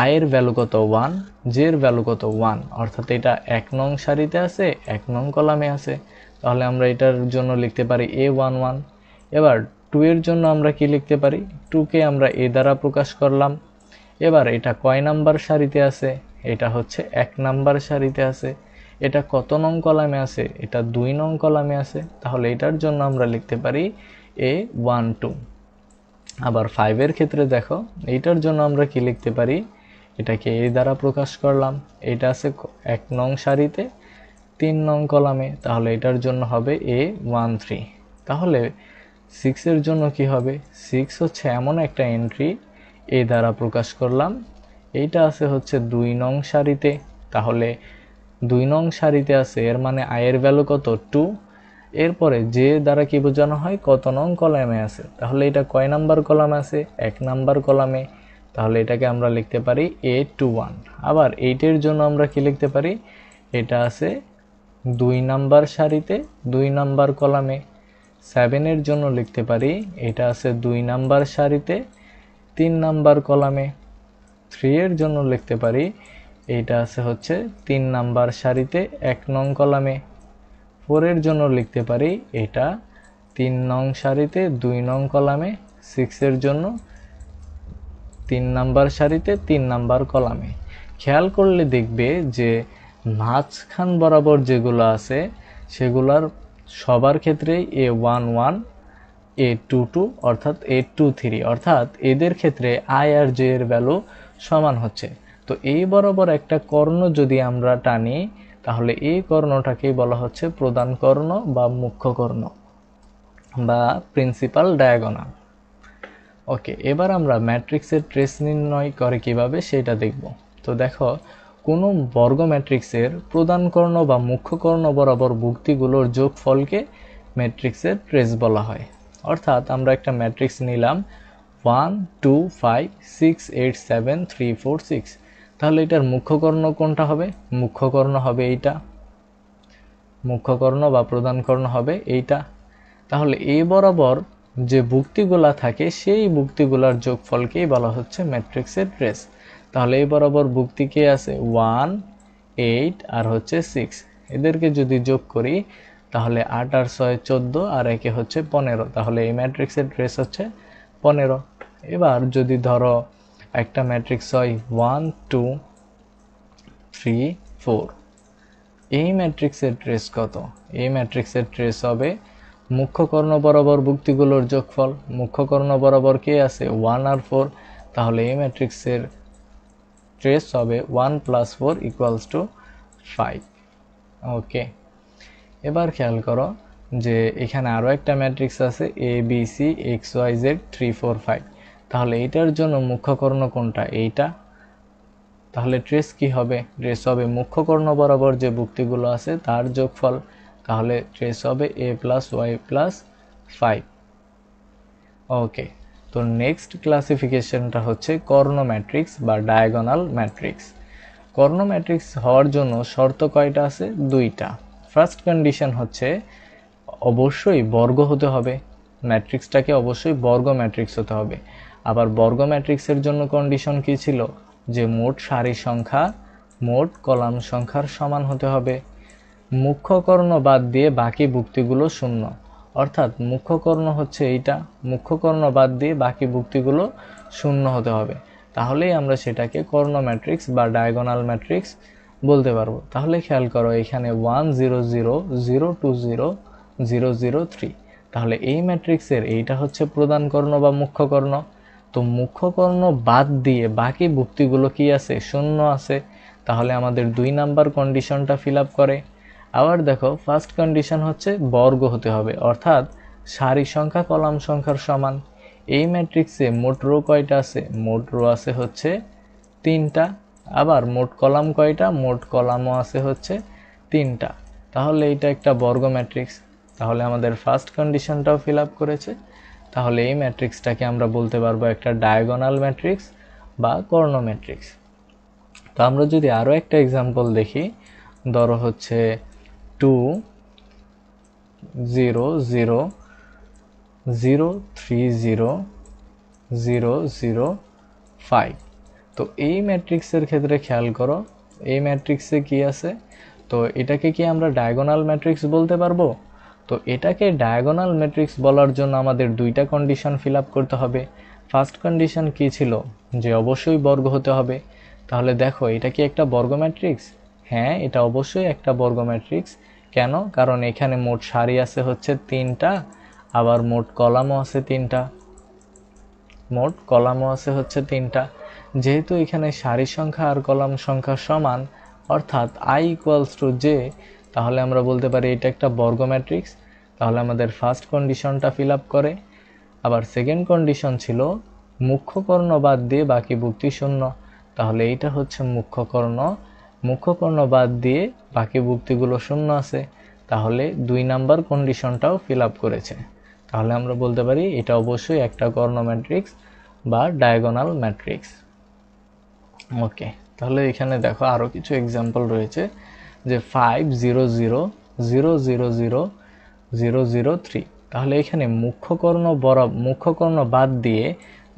আই এর ভ্যালু কত? 1, জে এর ভ্যালু কত? 1, অর্থাৎ এটা 1 নং সারিতে আছে, 1 নং কলামে আছে। তাহলে আমরা এটার জন্য লিখতে পারি A11। এবার 2 এর জন্য আমরা কি লিখতে পারি? 2 কে আমরা এ দ্বারা প্রকাশ করলাম। এবার এটা কয় নাম্বার সারিতে আছে? এটা হচ্ছে 1 নাম্বার সারিতে আছে। এটা কত নং কলামে আছে? এটা 2 নং কলামে আছে। তাহলে এটার জন্য আমরা লিখতে পারি A12। আবার 5 এর ক্ষেত্রে দেখো, এইটার জন্য আমরা কি লিখতে পারি? এটাকে এ দ্বারা প্রকাশ করলাম, এটা আছে 1 নং সারিতে, 3 নং কলামে, তাহলে এটার জন্য হবে A13। তাহলে 6 এর জন্য কি হবে? 6 হচ্ছে এমন একটা এন্ট্রি, এ দ্বারা প্রকাশ করলাম, এইটা আছে হচ্ছে 2 নং সারিতে, তাহলে 2 নং সারিতে আছে, এর মানে আই এর ভ্যালু কত? 2। এরপরে যে দ্বারা কি বোঝানো হয়? কত নং কলামে আছে, তাহলে এটা কয় নাম্বার কলামে আছে? 1 নাম্বার কলামে, তাহলে এটাকে আমরা লিখতে পারি A21। আবার 8 এর জন্য আমরা কি লিখতে পারি? এটা আছে 2 নাম্বার সারিতে, 2 নাম্বার কলামে। 7 এর জন্য লিখতে পারি এটা আছে 2 নাম্বার সারিতে, 3 নাম্বার কলামে। 3 এর জন্য লিখতে পারি এইটা আছে হচ্ছে 3 নাম্বার সারিতে, 1 নং কলামে। 4 এর জন্য লিখতে পারি এটা 3 নং সারিতে, 2 নং কলামে। 6 এর জন্য 3 নাম্বার সারিতে, 3 নাম্বার কলামে। খেয়াল করলে দেখবে যে মাঝখান বরাবর যেগুলো আছে সেগুলার সবার ক্ষেত্রেই A11, A22 অর্থাৎ A23, অর্থাৎ এদের ক্ষেত্রে আই আর জে এর ভ্যালু সমান হচ্ছে। তো এই বরাবর একটা কর্ণ যদি আমরা টানি, তাহলে এই কর্ণটাকেই বলা হচ্ছে প্রধান কর্ণ বা মুখ্য কর্ণ বা প্রিন্সিপাল ডায়াগোনাল। ওকে, এবার আমরা ম্যাট্রিক্সের ট্রেস নির্ণয় করে কিভাবে সেটা দেখব। তো দেখো, কোনো বর্গ ম্যাট্রিক্সের প্রধান কর্ণ বা মুখ্য কর্ণ বরাবর ভুক্তিগুলোর যোগফলকে ম্যাট্রিক্সের ট্রেস বলা হয়। অর্থাৎ আমরা একটা ম্যাট্রিক্স নিলাম 1 2 5 6 8 7 3 4 6, তাহলে এটার মুখ্য কর্ণ কোনটা হবে? মুখ্য কর্ণ হবে এইটা, মুখ্য কর্ণ বা প্রধান কর্ণ হবে এইটা। তাহলে এই বরাবর যে ভুক্তিগুলা থাকে সেই ভুক্তিগুলার যোগফলকেই বলা হচ্ছে ম্যাট্রিক্সের ট্রেস। তাহলে এই বরাবর ভুক্তি কে আছে? 1 8 আর হচ্ছে 6, এদেরকে যদি যোগ করি তাহলে 8 আর 6 14 আর একে হচ্ছে 15, তাহলে এই ম্যাট্রিক্সের ট্রেস হচ্ছে 15। এবার যদি ধরো একটা ম্যাট্রিক্স হয় 1 2 3 4, এই ম্যাট্রিক্সের ট্রেস কত? এই ম্যাট্রিক্সের ট্রেস হবে মুখ্য কর্ণ বরাবর ভুক্তিগুলোর যোগফল। মুখ্য কর্ণ বরাবর কে আছে? 1 আর 4, তাহলে এই ম্যাট্রিক্সের ট্রেস হবে 1 + 4 = 5। ওকে, এবার খেয়াল করো যে এখানে আরও একটা ম্যাট্রিক্স আছে A B C X Y Z 3 4 5, তাহলে এইটার জন্য মুখ্য কর্ণ কোনটা? এইটা। তাহলে ট্রেস কি হবে? ট্রেস হবে মুখ্য কর্ণ বরাবর যে ভুক্তিগুলো আছে তার যোগফল, তাহলে ট্রেস হবে a + y + 5। ওকে, তো নেক্সট ক্লাসিফিকেশনটা হচ্ছে কর্ণ ম্যাট্রিক্স বা ডায়াগোনাল ম্যাট্রিক্স। কর্ণ ম্যাট্রিক্স হওয়ার জন্য শর্ত কয়টা আছে? দুইটা। ফার্স্ট কন্ডিশন হচ্ছে অবশ্যই বর্গ হতে হবে, ম্যাট্রিক্সটাকে অবশ্যই বর্গ ম্যাট্রিক্স হতে হবে। আবার বর্গ ম্যাট্রিক্সের জন্য কন্ডিশন কি ছিল? যে মোট সারি সংখ্যা মোট কলাম সংখ্যার সমান হতে হবে। মুখ্য কর্ণ বাদ দিয়ে বাকি ভুক্তিগুলো শূন্য, অর্থাৎ মুখ্য কর্ণ হচ্ছে এইটা, মুখ্য কর্ণ বাদ দিয়ে বাকি ভুক্তিগুলো শূন্য হতে হবে, তাহলেই আমরা সেটাকে কর্ণ ম্যাট্রিক্স বা ডায়াগোনাল ম্যাট্রিক্স বলতে পারবো। তাহলে খেয়াল করো এখানে 1 0 0 0 2 0 0 0 3, তাহলে এই ম্যাট্রিক্সের এইটা হচ্ছে প্রধান কর্ণ বা মুখ্য কর্ণ। তো মুখ্য কর্ণ বাদ দিয়ে বাকি ভুক্তিগুলো কি আছে? শূন্য আছে, তাহলে আমাদের 2 নাম্বার কন্ডিশনটা ফিল আপ করে। আবার দেখো ফার্স্ট কন্ডিশন হচ্ছে বর্গ হতে হবে, অর্থাৎ সারি সংখ্যা কলাম সংখ্যার সমান। এই ম্যাট্রিক্সে মোট রো কয়টা আছে? মোট রো আছে হচ্ছে 3টা। আবার মোট কলাম কয়টা? মোট কলামও আছে হচ্ছে 3টা। তাহলে এটা একটা বর্গ ম্যাট্রিক্স, তাহলে আমাদের ফার্স্ট কন্ডিশনটাও ফিল আপ করেছে। তাহলে এই ম্যাট্রিক্সটাকে আমরা বলতে পারবো একটা ডায়াগোনাল ম্যাট্রিক্স বা কর্ণ ম্যাট্রিক্স। তো আমরা যদি আরও একটা এক্সাম্পল দেখি, ধরো হচ্ছে 2 0 0 0 3 0 0 0 5, তো এই ম্যাট্রিক্সের ক্ষেত্রে খেয়াল করো এই ম্যাট্রিক্সে কি আছে? তো এটাকে কি আমরা ডায়াগোনাল ম্যাট্রিক্স বলতে পারবো? তো এটাকে ডায়াগোনাল ম্যাট্রিক্স বলার জন্য আমাদের দুইটা কন্ডিশন ফিল আপ করতে হবে। ফার্স্ট কন্ডিশন কি ছিল? যে অবশ্যই বর্গ হতে হবে। তাহলে দেখো এটা কি একটা বর্গ ম্যাট্রিক্স? হ্যাঁ, এটা অবশ্যই একটা বর্গ ম্যাট্রিক্স। কেন? কারণ এখানে মোট সারি আছে হচ্ছে 3টা, আবার মোট কলামও আছে 3টা, মোট কলামও আছে হচ্ছে 3টা। যেহেতু এখানে সারি সংখ্যা আর কলাম সংখ্যা সমান, অর্থাৎ i = j, তাহলে আমরা বলতে পারি এটা একটা বর্গ ম্যাট্রিক্স। তাহলে আমাদের ফার্স্ট কন্ডিশনটা ফিল আপ করে। আবার সেকেন্ড কন্ডিশন ছিল মুখ্য কর্ণ বাদ দিয়ে বাকি ভুক্তি শূন্য, তাহলে এইটা হচ্ছে মুখ্য কর্ণ, মুখ্য কর্ণ বাদ দিয়ে বাকি ভুক্তিগুলো শূন্য আছে, তাহলে 2 নাম্বার কন্ডিশনটাও ফিল আপ করেছে। তাহলে আমরা বলতে পারি এটা অবশ্যই একটা কর্ণ ম্যাট্রিক্স বা ডায়াগোনাল ম্যাট্রিক্স। ওকে, তাহলে এখানে দেখো আরও কিছু এক্সাম্পল রয়েছে, যে 5 0 0 0 0 0 0 0 3, তাহলে এখানে মুখ্য কর্ণ বাদ দিয়ে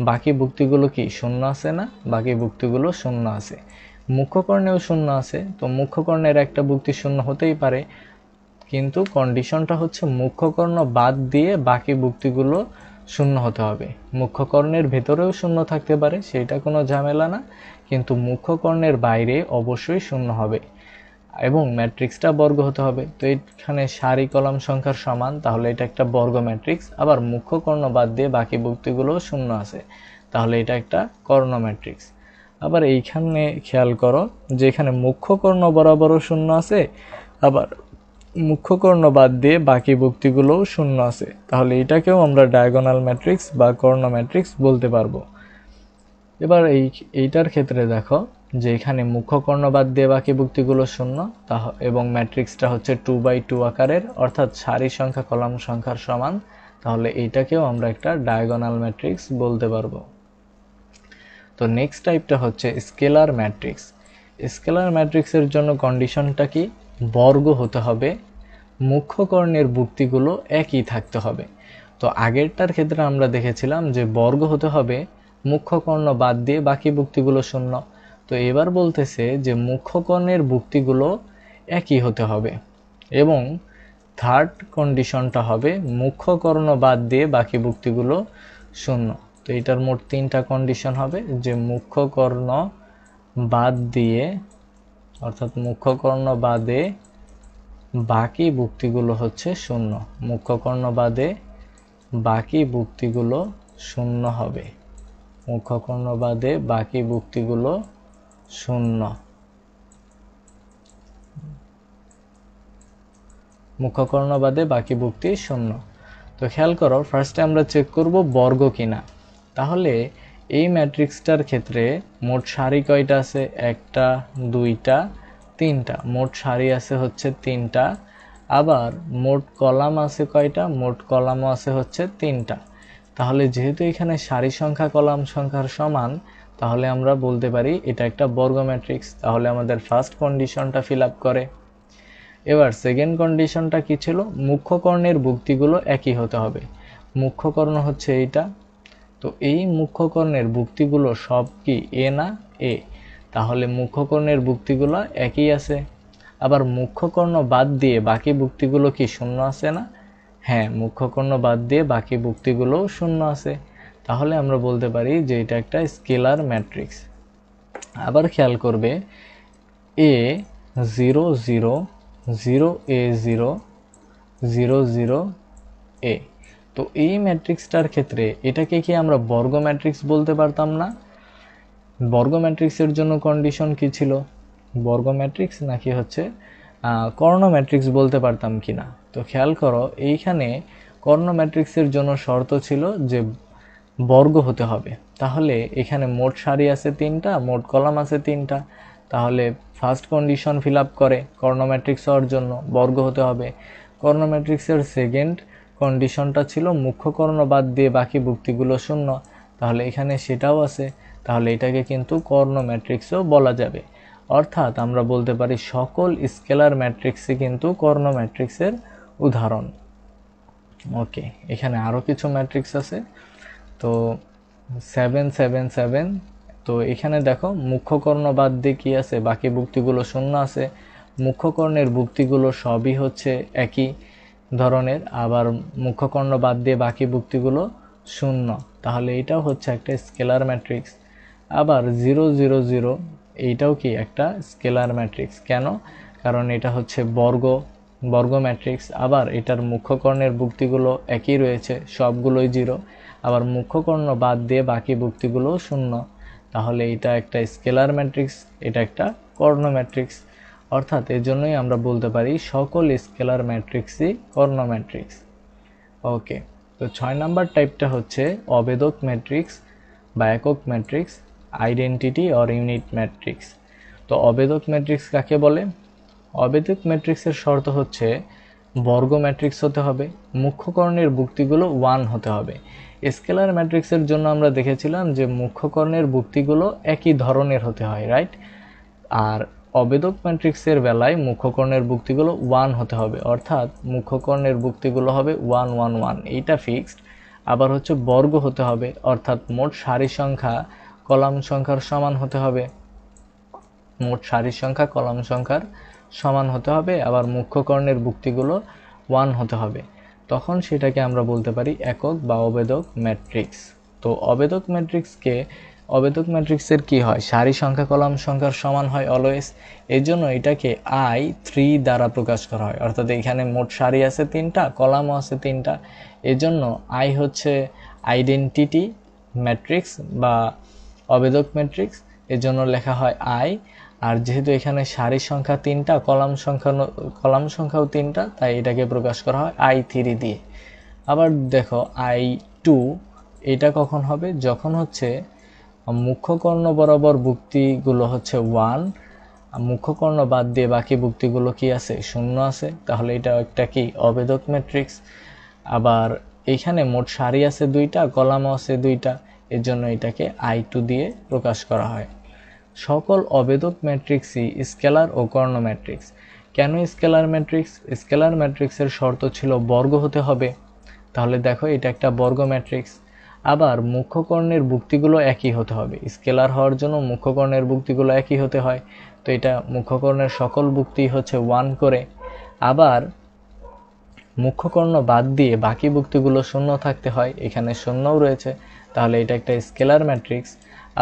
বাকি ভুক্তিগুলো কি শূন্য আছে না? বাকি ভুক্তিগুলো শূন্য আছে, মুখ্য কর্ণেও শূন্য আছে, তো মুখ্য কর্ণের একটা ভুক্তি শূন্য হতেই পারে, কিন্তু কন্ডিশনটা হচ্ছে মুখ্য কর্ণ বাদ দিয়ে বাকি ভুক্তিগুলো শূন্য হতে হবে। মুখ্য কর্ণের ভেতরেও শূন্য থাকতে পারে, সেটা কোনো ঝামেলা না, কিন্তু মুখ্য কর্ণের বাইরে অবশ্যই শূন্য হবে এবং ম্যাট্রিক্সটা বর্গ হতে হবে। তো এখানে সারি কলাম সংখ্যার সমান, তাহলে এটা একটা বর্গ ম্যাট্রিক্স। আবার মুখ্য কর্ণ বাদ দিয়ে বাকি ভুক্তিগুলোও শূন্য আছে, তাহলে এটা একটা কর্ণ ম্যাট্রিক্স। আবার এইখানে খেয়াল করো যে এখানে মুখ্য কর্ণ বরাবরও শূন্য আছে, আবার মুখ্য কর্ণ বাদ দিয়ে বাকি ভুক্তিগুলোও শূন্য আছে, তাহলে এটাকেও আমরা ডায়াগোনাল ম্যাট্রিক্স বা কর্ণ ম্যাট্রিক্স বলতে পারবো। এবার এইটার ক্ষেত্রে দেখো যে এখানে মুখ্য কর্ণ বাদ দিয়ে বাকি ভুক্তিগুলো শূন্য, এবং ম্যাট্রিক্সটা হচ্ছে 2x2 আকারের, অর্থাৎ সারি সংখ্যা কলাম সংখ্যার সমান, তাহলে এইটাকেও আমরা একটা ডায়াগোনাল ম্যাট্রিক্স বলতে পারবো। তো নেক্সট টাইপটা হচ্ছে স্কেলার ম্যাট্রিক্স। স্কেলার ম্যাট্রিক্সের জন্য কন্ডিশনটা কি? বর্গ হতে হবে, মুখ্য কর্ণের ভুক্তিগুলো একই থাকতে হবে। তো আগেরটার ক্ষেত্রে আমরা দেখেছিলাম যে বর্গ হতে হবে, মুখ্য কর্ণ বাদ দিয়ে বাকি ভুক্তিগুলো শূন্য। তো এবার বলতেছে যে মুখ্য কর্ণের ভুক্তিগুলো একই হতে হবে, এবং থার্ড কন্ডিশনটা হবে মুখ্য কর্ণ বাদ দিয়ে বাকি ভুক্তিগুলো শূন্য। তো এটার মোট 3টা কন্ডিশন হবে, যে মুখ্য কর্ণ বাদ দিয়ে, অর্থাৎ মুখ্য কর্ণ বাদে বাকি ভুক্তিগুলো হচ্ছে শূন্য, মুখ্য কর্ণ বাদে বাকি ভুক্তিগুলো শূন্য হবে, মুখ্য কর্ণ বাদে বাকি ভুক্তিগুলো শূন্য, মুখ্য কর্ণ বাদে বাকি ভুক্তি শূন্য। তো খেয়াল করো, ফার্স্টে আমরা চেক করব বর্গ কিনা। তাহলে এই ম্যাট্রিক্সটার ক্ষেত্রে মোট সারি কয়টা আছে? 1টা 2টা 3টা, মোট সারি আছে হচ্ছে 3টা। আবার মোট কলাম আছে কয়টা? মোট কলামও আছে হচ্ছে 3টা। তাহলে যেহেতু এখানে সারি সংখ্যা কলাম সংখ্যার সমান, তাহলে আমরা বলতে পারি এটা একটা বর্গ ম্যাট্রিক্স। তাহলে আমাদের ফার্স্ট কন্ডিশনটা ফিল আপ করে। এবার সেকেন্ড কন্ডিশনটা কি ছিল? মুখ্য কর্ণের ভুক্তিগুলো একই হতে হবে। মুখ্য কর্ণ হচ্ছে এইটা, তো এই মুখ্য কর্ণের ভুক্তিগুলো সব কি এ না? এ। তাহলে মুখ্য কর্ণের ভুক্তিগুলো একই আছে। আবার মুখ্য কর্ণ বাদ দিয়ে বাকি ভুক্তিগুলো কি শূন্য আছে না? হ্যাঁ, মুখ্য কর্ণ বাদ দিয়ে বাকি ভুক্তিগুলোও শূন্য আছে। তাহলে আমরা বলতে পারি যে এটা একটা স্কেলার ম্যাট্রিক্স। আবার খেয়াল করবে, এ 0 0 0 a 0 0 0 a। তো এই ম্যাট্রিক্সটার ক্ষেত্রে এটাকে কি আমরা বর্গ ম্যাট্রিক্স বলতে পারতাম না? বর্গ ম্যাট্রিক্সের জন্য কন্ডিশন কি ছিল? বর্গ ম্যাট্রিক্স নাকি হচ্ছে কর্ণ ম্যাট্রিক্স বলতে পারতাম কিনা? তো খেয়াল করো, এইখানে কর্ণ ম্যাট্রিক্সের জন্য শর্ত ছিল যে বর্গ হতে হবে। তাহলে এখানে মোট সারি আছে 3টা, মোট কলাম আছে 3টা। তাহলে ফার্স্ট কন্ডিশন ফিল আপ করে কর্ণ ম্যাট্রিক্স হওয়ার জন্য বর্গ হতে হবে। কর্ণ ম্যাট্রিক্সের সেকেন্ড কন্ডিশনটা ছিল মুখ্য কর্ণ বাদ দিয়ে বাকি ভুক্তিগুলো শূন্য, তাহলে এখানে সেটাও আছে। তাহলে এটাকে কিন্তু কর্ণ ম্যাট্রিক্সও বলা যাবে। অর্থাৎ আমরা বলতে পারি সকল স্কেলার ম্যাট্রিক্সই কিন্তু কর্ণ ম্যাট্রিক্সের উদাহরণ। ওকে, এখানে আরও কিছু ম্যাট্রিক্স আছে। তো 7 7 7। তো এখানে দেখো মুখ্য কর্ণ বাদ দিয়ে কি আছে? বাকি ভুক্তিগুলো শূন্য আছে। মুখ্য কর্ণের ভুক্তিগুলো সবই হচ্ছে একই ধরনের, আবার মুখ্য কর্ণ বাদ দিয়ে বাকি ভুক্তিগুলো শূন্য, তাহলে এটাও হচ্ছে একটা স্কেলার ম্যাট্রিক্স। আবার 0 0 0 এইটাও কি একটা স্কেলার ম্যাট্রিক্স। কেন? কারণ এটা হচ্ছে বর্গ ম্যাট্রিক্স। আবার এটার মুখ্য কর্ণের ভুক্তিগুলো একই রয়েছে, সবগুলোই 0। আবার মুখ্য কর্ণ বাদ দিয়ে বাকি ভুক্তিগুলো শূন্য, তাহলে এটা একটা স্কেলার ম্যাট্রিক্স, এটা একটা কর্ণ ম্যাট্রিক্স। অর্থাৎ এর জন্যই আমরা বলতে পারি সকল স্কেলার ম্যাট্রিক্সই কর্ণ ম্যাট্রিক্স। ওকে, তো 6 নাম্বার টাইপটা হচ্ছে অবেদক ম্যাট্রিক্স বা একক matrix, identity or unit matrix. তো অবেদক ম্যাট্রিক্স কাকে বলে? অবেদক ম্যাট্রিক্সের শর্ত হচ্ছে বর্গ ম্যাট্রিক্স হতে হবে, মুখ্য কর্ণের ভুক্তিগুলো 1 হতে হবে। স্কেলার ম্যাট্রিক্সের জন্য আমরা দেখেছিলাম যে মুখ্য কর্ণের ভুক্তিগুলো একই ধরনের হতে হয়, রাইট? আর অবেদক ম্যাট্রিক্সের বেলায় মুখ্য কর্ণের ভুক্তিগুলো 1 হতে হবে, অর্থাৎ মুখ্য কর্ণের ভুক্তিগুলো হবে 1 1 1, এইটা ফিক্সড। আবার হচ্ছে বর্গ হতে হবে, অর্থাৎ মোট সারি সংখ্যা কলাম সংখ্যার সমান হতে হবে, মোট সারি সংখ্যা কলাম সংখ্যার সমান হতে হবে। আবার মুখ্য কর্ণের ভুক্তিগুলো 1 হতে হবে, তখন সেটাকে আমরা বলতে পারি একক বা অবেদক ম্যাট্রিক্স। তো অবেদক অবেদক ম্যাট্রিক্সের কি হয়? সারি সংখ্যা কলাম সংখ্যার সমান হয় অলওয়েজ। এই জন্য এটাকে I3 দ্বারা প্রকাশ করা হয়, অর্থাৎ এখানে মোট সারি আছে 3টা, কলামও আছে 3টা। এজন্য I হচ্ছে আইডেন্টিটি ম্যাট্রিক্স বা অবেদক ম্যাট্রিক্স, এর জন্য লেখা হয় I। আর যেহেতু এখানে সারির সংখ্যা 3টা, কলাম সংখ্যাও 3টা, তাই এটাকে প্রকাশ করা হয় i3 দিয়ে। আবার দেখো i2, এটা কখন হবে? যখন হচ্ছে মুখ্য কর্ণ বরাবর ভুক্তিগুলো হচ্ছে 1, মুখ্য কর্ণ বাদ দিয়ে বাকি ভুক্তিগুলো কি আছে? 0 আছে। তাহলে এটা একটা কি? অবেদক ম্যাট্রিক্স। আবার এখানে মোট সারি আছে 2টা, কলামও আছে 2টা, এর জন্য এটাকে i2 দিয়ে প্রকাশ করা হয়। সকল অবেদক ম্যাট্রিক্সই স্কেলার ও কর্ণ ম্যাট্রিক্স। কেন স্কেলার ম্যাট্রিক্স? স্কেলার ম্যাট্রিক্সের শর্ত ছিল বর্গ হতে হবে। তাহলে দেখো এটা একটা বর্গ ম্যাট্রিক্স। আবার মুখ্য কর্ণের ভুক্তিগুলো একই হতে হবে। স্কেলার হওয়ার জন্য মুখ্য কর্ণের ভুক্তিগুলো একই হতে হয়। তো এটা মুখ্য কর্ণের সকল ভুক্তি হচ্ছে 1 করে। আবার মুখ্য কর্ণ বাদ দিয়ে বাকি ভুক্তিগুলো 0 থাকতে হয়, এখানে 0ও রয়েছে, তাহলে এটা একটা স্কেলার ম্যাট্রিক্স।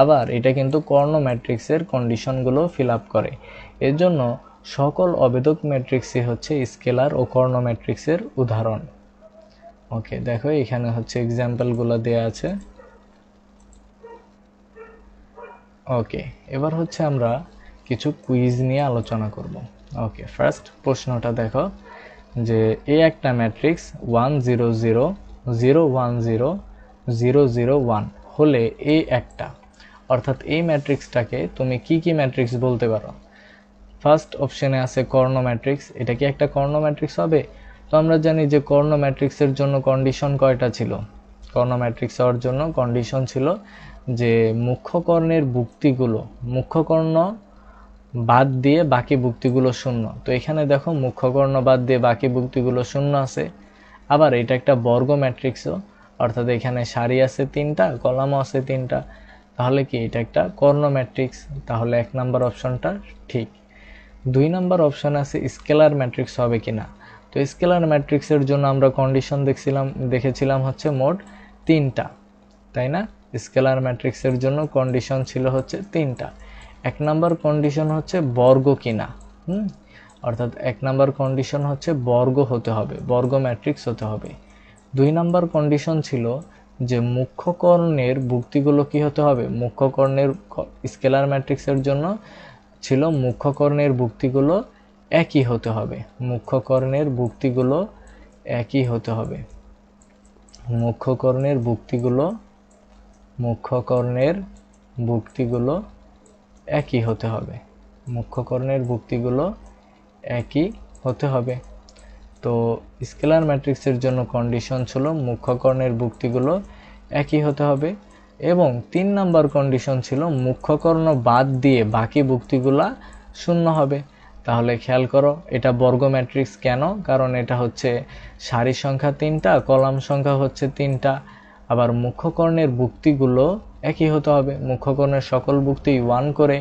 আবার এটা কিন্তু কর্ণ ম্যাট্রিক্সের কন্ডিশনগুলো ফিল আপ করে। এর জন্য সকল অবেদক ম্যাট্রিক্সই হচ্ছে স্কেলার ও কর্ণ ম্যাট্রিক্সের উদাহরণ। ওকে, দেখো এখানে হচ্ছে এক্সাম্পলগুলো দেয়া আছে। ওকে, এবার হচ্ছে আমরা কিছু কুইজ নিয়ে আলোচনা করব। ওকে, ফার্স্ট প্রশ্নটা দেখো যে একটা ম্যাট্রিক্স 1 0 0 0 1 0 0 0 1 হলে একটা, অর্থাৎ এই ম্যাট্রিক্সটাকে তুমি কি কি ম্যাট্রিক্স বলতে পারো? ফার্স্ট অপশনে আছে কর্ণ ম্যাট্রিক্স। এটা কি একটা কর্ণ ম্যাট্রিক্স হবে? তো আমরা জানি যে কর্ণ ম্যাট্রিক্সের জন্য কন্ডিশন কয়টা ছিল? কর্ণ ম্যাট্রিক্স হওয়ার জন্য কন্ডিশন ছিল যে মুখ্য কর্ণের ভুক্তিগুলো, মুখ্য কর্ণ বাদ দিয়ে বাকি ভুক্তিগুলো 0। তো এখানে দেখো মুখ্য কর্ণ বাদ দিয়ে বাকি ভুক্তিগুলো 0 আছে। আবার এটা একটা বর্গ ম্যাট্রিক্সও, অর্থাৎ এখানে সারি আছে 3টা, কলামও আছে 3টা, তাহলে কি এটা একটা কর্ণ ম্যাট্রিক্স। তাহলে 1 নাম্বার অপশনটা ঠিক। 2 নাম্বার অপশন আছে স্কেলার ম্যাট্রিক্স হবে কিনা। তো স্কেলার ম্যাট্রিক্সের জন্য আমরা কন্ডিশন দেখেছিলাম হচ্ছে মোট 3টা, তাই না? স্কেলার ম্যাট্রিক্সের জন্য কন্ডিশন ছিল হচ্ছে 3টা। 1 নাম্বার কন্ডিশন হচ্ছে বর্গ কিনা, অর্থাৎ 1 নাম্বার কন্ডিশন হচ্ছে বর্গ হতে হবে, বর্গ ম্যাট্রিক্স হতে হবে। 2 নাম্বার কন্ডিশন ছিল যে মুখ্য কর্ণের ভুক্তিগুলো কি হতে হবে? মুখ্য কর্ণের স্কেলার ম্যাট্রিক্সের জন্য ছিল মুখ্য কর্ণের ভুক্তিগুলো একই হতে হবে, মুখ্য কর্ণের ভুক্তিগুলো একই হতে হবে, মুখ্য কর্ণের ভুক্তিগুলো একই হতে হবে, মুখ্য কর্ণের ভুক্তিগুলো একই হতে হবে। তো স্কেলার ম্যাট্রিক্সের জন্য কন্ডিশন ছিল মুখ্য কর্ণের ভুক্তিগুলো একই হতে হবে, এবং 3 নাম্বার কন্ডিশন ছিল মুখ্য কর্ণ বাদ দিয়ে বাকি ভুক্তিগুলা 0 হবে। তাহলে খেয়াল করো এটা বর্গ ম্যাট্রিক্স কেন? কারণ এটা হচ্ছে সারি সংখ্যা 3টা, কলাম সংখ্যা হচ্ছে 3টা, আবার মুখ্য কর্ণের ভুক্তিগুলো একই হতে হবে, মুখ্য কর্ণের সকল ভুক্তি 1 করে,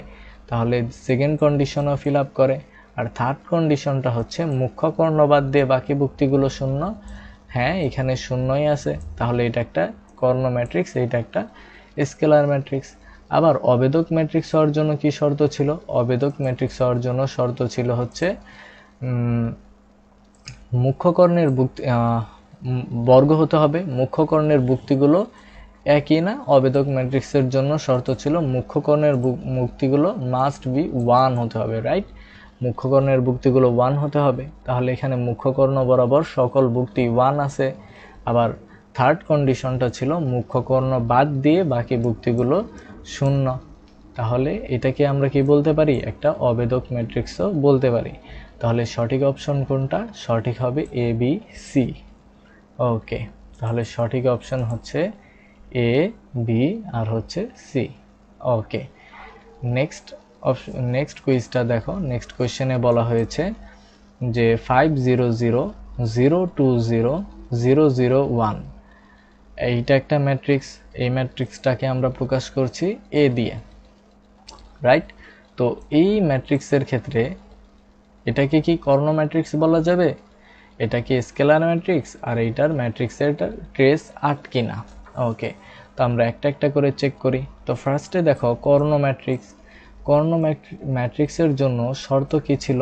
তাহলে সেকেন্ড কন্ডিশনও ফিল আপ করে। আর থার্ড কন্ডিশনটা হচ্ছে মুখ্য কর্ণ বাদ দিয়ে বাকি ভুক্তিগুলো 0। হ্যাঁ, এখানে 0ই আছে, তাহলে এটা একটা কর্ণ ম্যাট্রিক্স, এটা একটা স্কেলার ম্যাট্রিক্স। আবার অবেদক ম্যাট্রিক্স হওয়ার জন্য কি শর্ত ছিল? অবেদক ম্যাট্রিক্স হওয়ার জন্য শর্ত ছিল হচ্ছে মুখ্য কর্ণের বর্গ হতে হবে, মুখ্য কর্ণের ভুক্তিগুলো একই না। অবেদক ম্যাট্রিক্সের জন্য শর্ত ছিল মুখ্য কর্ণের ভুক্তিগুলো মাস্ট বি 1 হতে হবে, রাইট? মুখ্য কর্ণের ভুক্তিগুলো 1 হতে হবে, তাহলে এখানে মুখ্য কর্ণ বরাবর সকল ভুক্তি 1 আছে। আবার থার্ড কন্ডিশনটা ছিল মুখ্য কর্ণ বাদ দিয়ে বাকি ভুক্তিগুলো 0। তাহলে এটাকে আমরা কি বলতে পারি? একটা অবেদক ম্যাট্রিক্সও বলতে পারি। তাহলে সঠিক অপশন কোনটা? সঠিক হবে এ বি সি। ওকে, তাহলে সঠিক অপশন হচ্ছে এ বি আর হচ্ছে সি। ওকে, নেক্সট কুইজটা দেখো। নেক্সট কোয়েশ্চেনে বলা হয়েছে যে 5 0 0 0 2 0 0 0 1, এইটা একটা ম্যাট্রিক্স। এই ম্যাট্রিক্সটাকে আমরা প্রকাশ করছি এ দিয়ে, রাইট? তো এই ম্যাট্রিক্সের ক্ষেত্রে এটাকে কি কর্ণ ম্যাট্রিক্স বলা যাবে? এটা কি স্কেলার ম্যাট্রিক্স? আর এইটার ম্যাট্রিক্সের ট্রেস 8 কিনা? ওকে, তো আমরা একটা একটা করে চেক করি। তো ফার্স্টে দেখো কর্ণ ম্যাট্রিক্স। কর্ণ ম্যাট্রিক্সের জন্য শর্ত কি ছিল?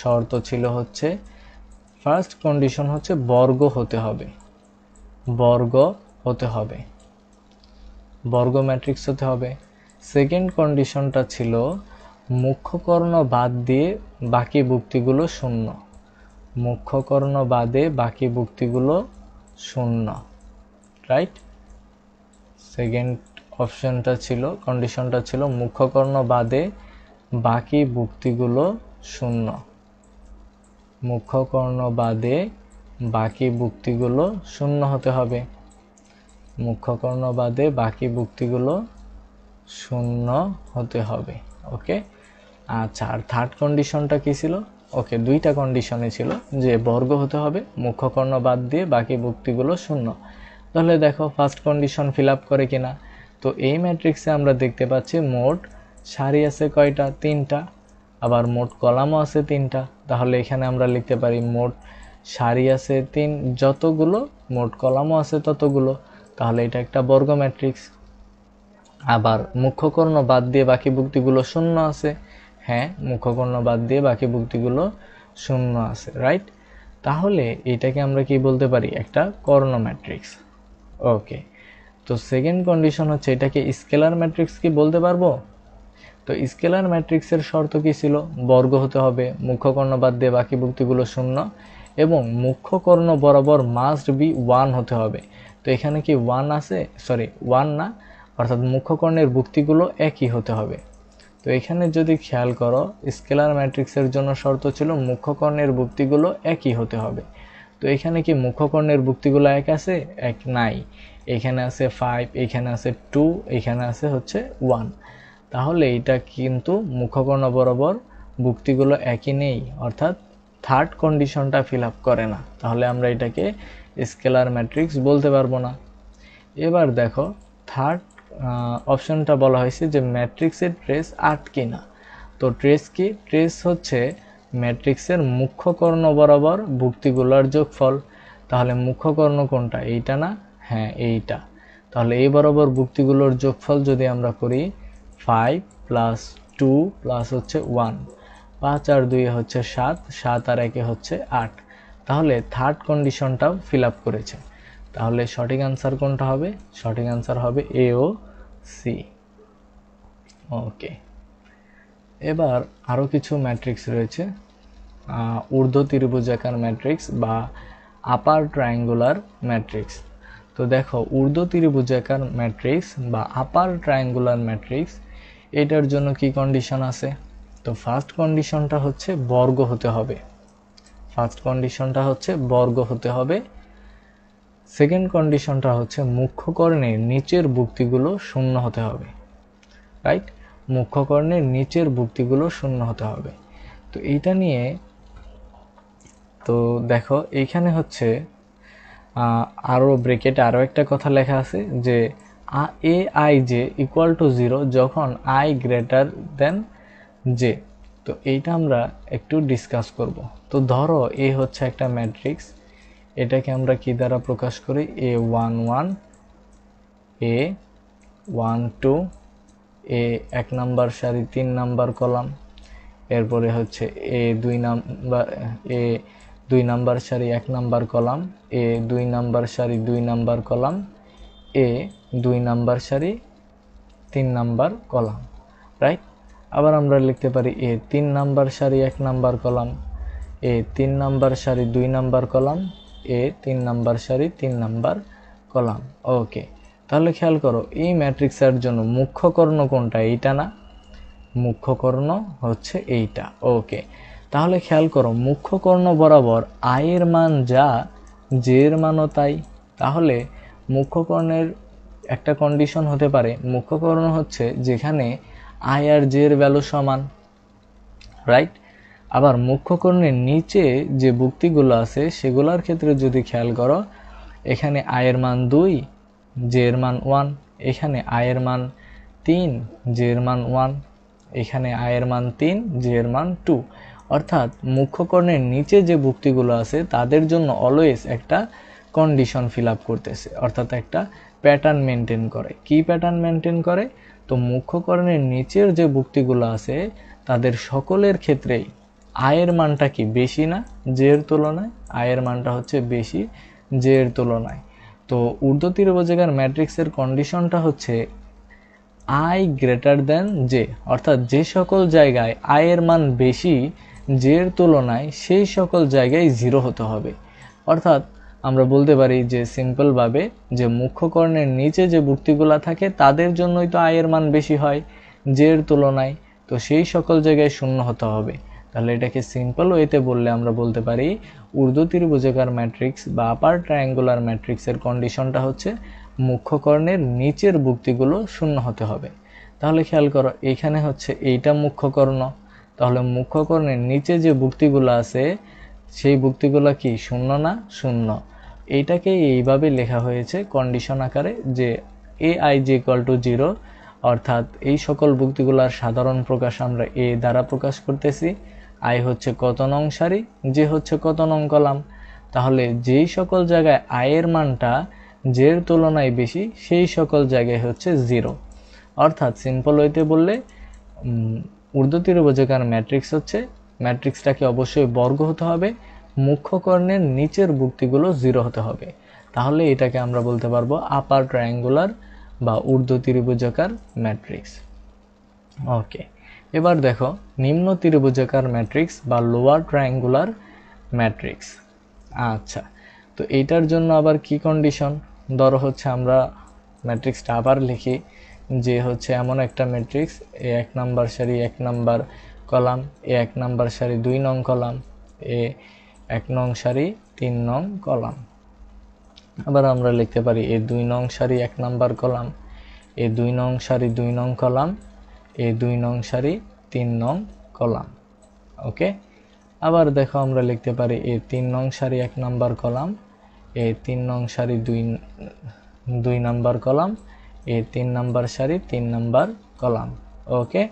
শর্ত ছিল হচ্ছে ফার্স্ট কন্ডিশন হচ্ছে বর্গ হতে হবে, বর্গ হতে হবে, বর্গ ম্যাট্রিক্স হতে হবে। সেকেন্ড কন্ডিশনটা ছিল মুখ্য কর্ণ বাদ দিয়ে বাকি ভুক্তিগুলো শূন্য, মুখ্য কর্ণ বাদে বাকি ভুক্তিগুলো শূন্য, রাইট। সেকেন্ড অপশনটা ছিল, কন্ডিশনটা ছিল মুখ্য কর্ণ বাদে বাকি ভুক্তিগুলো শূন্য, মুখ্য কর্ণ বাদে বাকি ভুক্তিগুলো শূন্য হতে হবে, মুখ্য কর্ণ বাদে বাকি ভুক্তিগুলো শূন্য হতে হবে। ওকে, আচ্ছা, আর থার্ড কন্ডিশনটা কি ছিল? ওকে, দুইটা কন্ডিশনে ছিল যে বর্গ হতে হবে, মুখ্য কর্ণ বাদ দিয়ে বাকি ভুক্তিগুলো শূন্য। তাহলে দেখো ফার্স্ট কন্ডিশন ফিল আপ করে কিনা। তো এই ম্যাট্রিক্সে আমরা দেখতে পাচ্ছি মোট সারি আছে কয়টা? 3টা, আবার মোট কলামও আছে 3টা। তাহলে এখানে আমরা লিখতে পারি মোট সারি আছে 3 যতগুলো, মোট কলামও আছে ততগুলো। তাহলে এটা একটা বর্গ ম্যাট্রিক্স। আবার মুখ্য কর্ণ বাদ দিয়ে বাকি ভুক্তিগুলো শূন্য আছে, হ্যাঁ, মুখ্য কর্ণ বাদ দিয়ে বাকি ভুক্তিগুলো শূন্য আছে, রাইট। তাহলে এটাকে আমরা কি বলতে পারি? একটা কর্ণ ম্যাট্রিক্স। ওকে, তো সেকেন্ড কন্ডিশন হচ্ছে এটাকে স্কেলার ম্যাট্রিক্স কি বলতে পারবো? তো স্কেলার ম্যাট্রিক্সের শর্ত কি ছিল? বর্গ হতে হবে, মুখ্য কর্ণ বাদ দিয়ে বাকি ভুক্তিগুলো শূন্য, এবং মুখ্য কর্ণ বরাবর মাস্ট বি 1 হতে হবে। তো এখানে কি 1 আছে? সরি, 1 না, অর্থাৎ মুখ্য কর্ণের ভুক্তিগুলো একই হতে হবে। তো এখানে যদি খেয়াল করো, স্কেলার ম্যাট্রিক্সের জন্য শর্ত ছিল মুখ্য কর্ণের ভুক্তিগুলো একই হতে হবে। তো এখানে কি মুখ্য কর্ণের ভুক্তিগুলো এক আছে? এক নাই। এখানে আছে 5, এখানে আছে 2, এখানে আছে হচ্ছে 1। তাহলে এটা কিন্তু মুখ্য কর্ণ বরাবর ভুক্তিগুলো একই নেই, অর্থাৎ থার্ড কন্ডিশনটা ফিল আপ করে না। তাহলে আমরা এটাকে স্কেলার ম্যাট্রিক্স বলতে পারবো না। এবার দেখো থার্ড অপশনটা বলা হয়েছে যে ম্যাট্রিক্সের ট্রেস 8 কিনা। তো ট্রেস কি? ট্রেস হচ্ছে ম্যাট্রিক্সের মুখ্য কর্ণ বরাবর ভুক্তিগুলোর যোগফল। তাহলে মুখ্য কর্ণ কোনটা? এইটা না? হ্যাঁ, এইটা। তাহলে এই বরাবর ভুক্তিগুলোর যোগফল যদি আমরা করি 5 + 2 প্লাস হচ্ছে 1, 5 আর 2 হচ্ছে 7, 7 আর 1 হচ্ছে 8। তাহলে থার্ড কন্ডিশনটাও ফিল আপ করেছে। তাহলে সঠিক আনসার কোনটা হবে? সঠিক আনসার হবে এ ও সি। ওকে, এবার আরও কিছু ম্যাট্রিক্স রয়েছে, ঊর্ধ্ব ত্রিভুজাকার ম্যাট্রিক্স বা আপার ট্রায়াঙ্গুলার ম্যাট্রিক্স। তো দেখো ঊর্ধ্ব ত্রিভুজাকার ম্যাট্রিক্স বা আপার ট্রায়াঙ্গুলার ম্যাট্রিক্স, এটার জন্য কি কন্ডিশন আছে? তো ফার্স্ট কন্ডিশনটা হচ্ছে বর্গ হতে হবে, ফার্স্ট কন্ডিশনটা হচ্ছে বর্গ হতে হবে। সেকেন্ড কন্ডিশনটা হচ্ছে মুখ্য কর্ণের নিচের ভুক্তিগুলো শূন্য হতে হবে, রাইট। মুখ্য কর্ণের নিচের ভুক্তিগুলো শূন্য হতে হবে। তো এইটা নিয়ে তো দেখো এইখানে হচ্ছে আরও ব্রেকেটে আরও একটা কথা লেখা আছে যে এ আই জে ইকুয়াল টু 0 যখন আই গ্রেটার দেন জে। তো এইটা আমরা একটু ডিসকাস করব। তো ধরো এ হচ্ছে একটা ম্যাট্রিক্স, এটাকে আমরা কি দ্বারা প্রকাশ করি? A11, A12, এ 1 নাম্বার সারি 3 নাম্বার কলাম, এরপরে হচ্ছে A2 নাম্বার সারি 1 নাম্বার কলাম, A2 নাম্বার সারি 2 নাম্বার কলাম, A2 নাম্বার সারি 3 নাম্বার কলাম, রাইট। আবার আমরা লিখতে পারি A3 নাম্বার সারি 1 নাম্বার কলাম, A3 নাম্বার সারি 2 নাম্বার কলাম, A3 নাম্বার সারি 3 নাম্বার কলাম। ওকে, তাহলে খেয়াল করো এই ম্যাট্রিক্সের জন্য মুখ্য কর্ণ কোনটা? এইটা না? মুখ্য কর্ণ হচ্ছে এইটা। ওকে, তাহলে খেয়াল করো মুখ্য কর্ণ বরাবর আয়ের মান যা, জের মানও তাই। তাহলে মুখ্য কর্ণের একটা কন্ডিশন হতে পারে, মুখ্য কর্ণ হচ্ছে যেখানে আই আর জের ভ্যালু সমান, রাইট। আবার মুখ্য কর্ণের নিচে যে ভুক্তিগুলো আছে সেগুলোর ক্ষেত্রে যদি খেয়াল করো, এখানে আয়ের মান 2, জের মান 1, এখানে আয়ের মান 3, জের মান 1, এখানে আয়ের মান 3, জের মান 2। অর্থাৎ মুখ্য কর্ণের নিচে যে ভুক্তিগুলো আছে তাদের জন্য অলওয়েজ একটা কন্ডিশন ফিল আপ করতেছে, অর্থাৎ একটা প্যাটার্ন মেনটেন করে। কি প্যাটার্ন মেনটেন করে? তো মুখ্য কর্ণের নিচের যে ভুক্তিগুলো আছে তাদের সকলের ক্ষেত্রেই আয়ের মানটা কি বেশি না জের তুলনায়? আয়ের মানটা হচ্ছে বেশি জের তুলনায়। তো ঊর্ধ্ব ত্রিভুজাকার ম্যাট্রিক্সের কন্ডিশনটা হচ্ছে আই গ্রেটার দেন জে, অর্থাৎ যে সকল জায়গায় আই এর মান বেশি জের তুলনায় সেই সকল জায়গায় 0 হতে হবে। অর্থাৎ আমরা বলতে পারি যে সিম্পলভাবে যে মুখ্য কর্ণের নিচে যে ভুক্তিগুলা থাকে তাদের জন্যই তো আই এর মান বেশি হয় জের তুলনায়, তো সেই সকল জায়গায় 0 হতে হবে। তাহলে এটাকে সিম্পল ওয়েতে বললে আমরা বলতে পারি ঊর্ধ্ব ত্রিভুজাকার ম্যাট্রিক্স বা আপার ট্রায়াঙ্গুলার ম্যাট্রিক্সের কন্ডিশনটা হচ্ছে মুখ্য কর্ণের নিচের ভুক্তিগুলো 0 হতে হবে। তাহলে খেয়াল করো এইখানে হচ্ছে এইটা মুখ্য কর্ণ, তাহলে মুখ্য কর্ণের নিচে যে ভুক্তিগুলো আছে সেই ভুক্তিগুলো কি 0 না? 0। এইটাকে এইভাবে লেখা হয়েছে কন্ডিশন আকারে যে ai = 0, অর্থাৎ এই সকল ভুক্তিগুলোর সাধারণ প্রকাশ আমরা এ দ্বারা প্রকাশ করতেছি। আই হচ্ছে কত নং সারি, জে হচ্ছে কত নং কলাম। তাহলে যেই সকল জায়গায় আই এর মানটা জের তুলনায় বেশি সেই সকল জায়গায় হচ্ছে 0। অর্থাৎ সিম্পল ওয়েতে বললে ঊর্ধ্ব ত্রিভুজাকার ম্যাট্রিক্স হচ্ছে ম্যাট্রিক্সটাকে অবশ্যই বর্গ হতে হবে, মুখ্য কর্ণের নিচের ভুক্তিগুলো 0 হতে হবে। তাহলে এটাকে আমরা বলতে পারবো আপার ট্রায়াঙ্গুলার বা ঊর্ধ্ব ত্রিভুজাকার ম্যাট্রিক্স। ওকে, এবার দেখো নিম্ন ত্রিভুজাকার ম্যাট্রিক্স বা লোয়ার ট্রায়াঙ্গুলার ম্যাট্রিক্স। আচ্ছা, তো এইটার জন্য আবার কি কন্ডিশন? ধরো হচ্ছে আমরা ম্যাট্রিক্সটা আবার লিখি যে হচ্ছে এমন একটা ম্যাট্রিক্স এ 1 নাম্বার সারি 1 নাম্বার কলাম, এ 1 নাম্বার সারি 2 নং কলাম, এ 1 নং সারি 3 নং কলাম। আবার আমরা লিখতে পারি এ 2 নং সারি 1 নাম্বার কলাম, এ 2 নং সারি 2 নং কলাম, এ 2 নং সারি 3 নং কলাম। ওকে, আবার দেখো আমরা লিখতে পারি এ 3 নং সারি 1 নাম্বার কলাম, এ 3 নং সারি 2 নাম্বার কলাম, এ 3 নাম্বার সারি 3 নাম্বার কলাম। ওকে,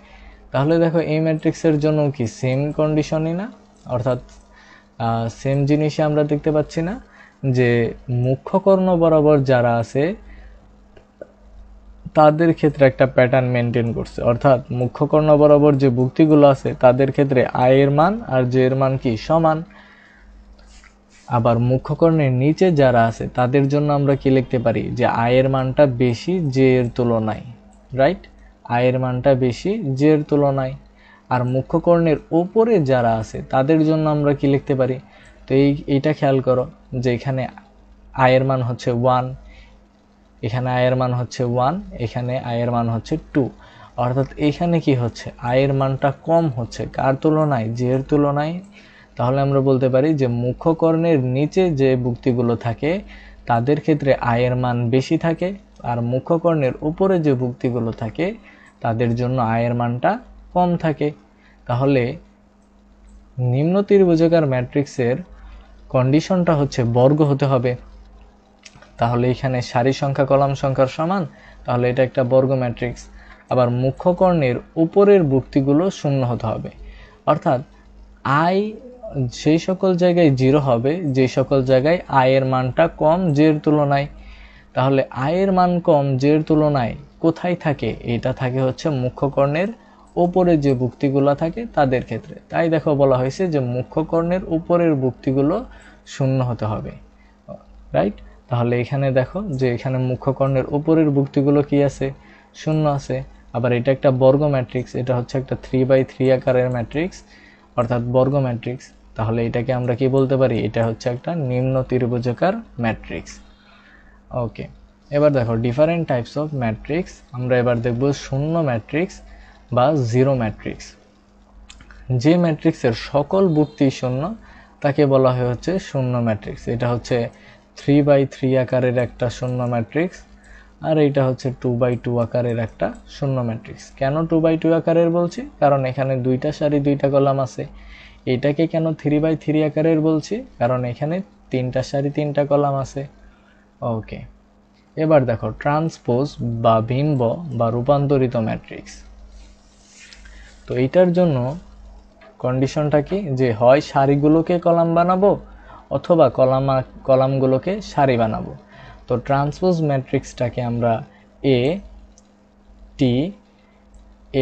তাহলে দেখো এই ম্যাট্রিক্সের জন্য কি সেম কন্ডিশনই না? অর্থাৎ সেম জিনিসই আমরা দেখতে পাচ্ছি না যে মুখ্য কর্ণ বরাবর যারা আছে তাদের ক্ষেত্রে একটা প্যাটার্ন মেনটেন করছে। অর্থাৎ মুখ্য কর্ণ বরাবর যে ভুক্তিগুলো আছে তাদের ক্ষেত্রে আই এর মান আর জে এর মান কি সমান। আবার মুখ্য কর্ণের নিচে যারা আছে তাদের জন্য আমরা কি লিখতে পারি যে আই এর মানটা বেশি জে এর তুলনায়, রাইট? আই এর মানটা বেশি জে এর তুলনায়। আর মুখ্য কর্ণের উপরে যারা আছে তাদের জন্য আমরা কি লিখতে পারি? তো এইটা খেয়াল করো যে এখানে আই এর মান হচ্ছে 1, এখানে আই এর মান হচ্ছে 1, এখানে আই এর মান হচ্ছে 2। অর্থাৎ এখানে কি হচ্ছে আই এর মানটা কম হচ্ছে কার তুলনায়? জে এর তুলনায়। তাহলে আমরা বলতে পারি যে মুখ্য কর্ণের নিচে যে ভুক্তিগুলো থাকে তাদের ক্ষেত্রে আই এর মান বেশি থাকে, আর মুখ্য কর্ণের উপরে যে ভুক্তিগুলো থাকে তাদের জন্য আই এর মানটা কম থাকে। তাহলে নিম্ন ত্রিভুজাকার ম্যাট্রিক্সের কন্ডিশনটা হচ্ছে বর্গ হতে হবে। তাহলে এখানে সারি সংখ্যা কলাম সংখ্যার সমান, তাহলে এটা একটা বর্গ ম্যাট্রিক্স। আবার মুখ্য কর্ণের উপরের ভুক্তিগুলো 0 হতে হবে। অর্থাৎ আই সেই সকল জায়গায় 0 হবে যে সকল জায়গায় আই এর মানটা কম জে এর তুলনায়। তাহলে আই এর মান কম জে এর তুলনায় কোথায় থাকে? এটা থাকে হচ্ছে মুখ্য কর্ণের উপরে যে ভুক্তিগুলো থাকে তাদের ক্ষেত্রে। তাই দেখো বলা হয়েছে যে মুখ্য কর্ণের উপরের ভুক্তিগুলো 0 হতে হবে, রাইট? তাহলে এখানে দেখো যে এখানে মুখ্য কর্ণের উপরের ভুক্তিগুলো কি আছে? 0 আছে। আবার এটা একটা বর্গ ম্যাট্রিক্স, এটা হচ্ছে একটা 3/3 আকারের ম্যাট্রিক্স, অর্থাৎ বর্গ ম্যাট্রিক্স। তাহলে এটাকে আমরা কি বলতে পারি? এটা হচ্ছে একটা নিম্ন ত্রিভুজাকার ম্যাট্রিক্স। ওকে, এবার দেখো ডিফারেন্ট টাইপস অফ ম্যাট্রিক্স। আমরা এবার দেখব শূন্য ম্যাট্রিক্স বা জিরো ম্যাট্রিক্স। যে ম্যাট্রিক্সের সকল ভুক্তি শূন্য তাকে বলা হয় হচ্ছে শূন্য ম্যাট্রিক্স। এটা হচ্ছে 3/3 আকারের একটা শূন্য ম্যাট্রিক্স, আর এইটা হচ্ছে 2/2 আকারের একটা শূন্য ম্যাট্রিক্স। কেন 2/2 আকারের বলছি? কারণ এখানে 2টা সারি 2টা কলাম আছে। এটাকে কেন 3/3 আকারের বলছি? কারণ এখানে 3টা সারি 3টা কলাম আছে। ওকে, এবার দেখো ট্রান্সপোজ বা বিম্ব বা রূপান্তরিত ম্যাট্রিক্স। তো এইটার জন্য কন্ডিশনটা কি? যে হয় সারিগুলোকে কলাম বানাবো অথবা কলামগুলোকে সারি বানাবো। তো ট্রান্সপোজ ম্যাট্রিক্সটাকে আমরা এ টি,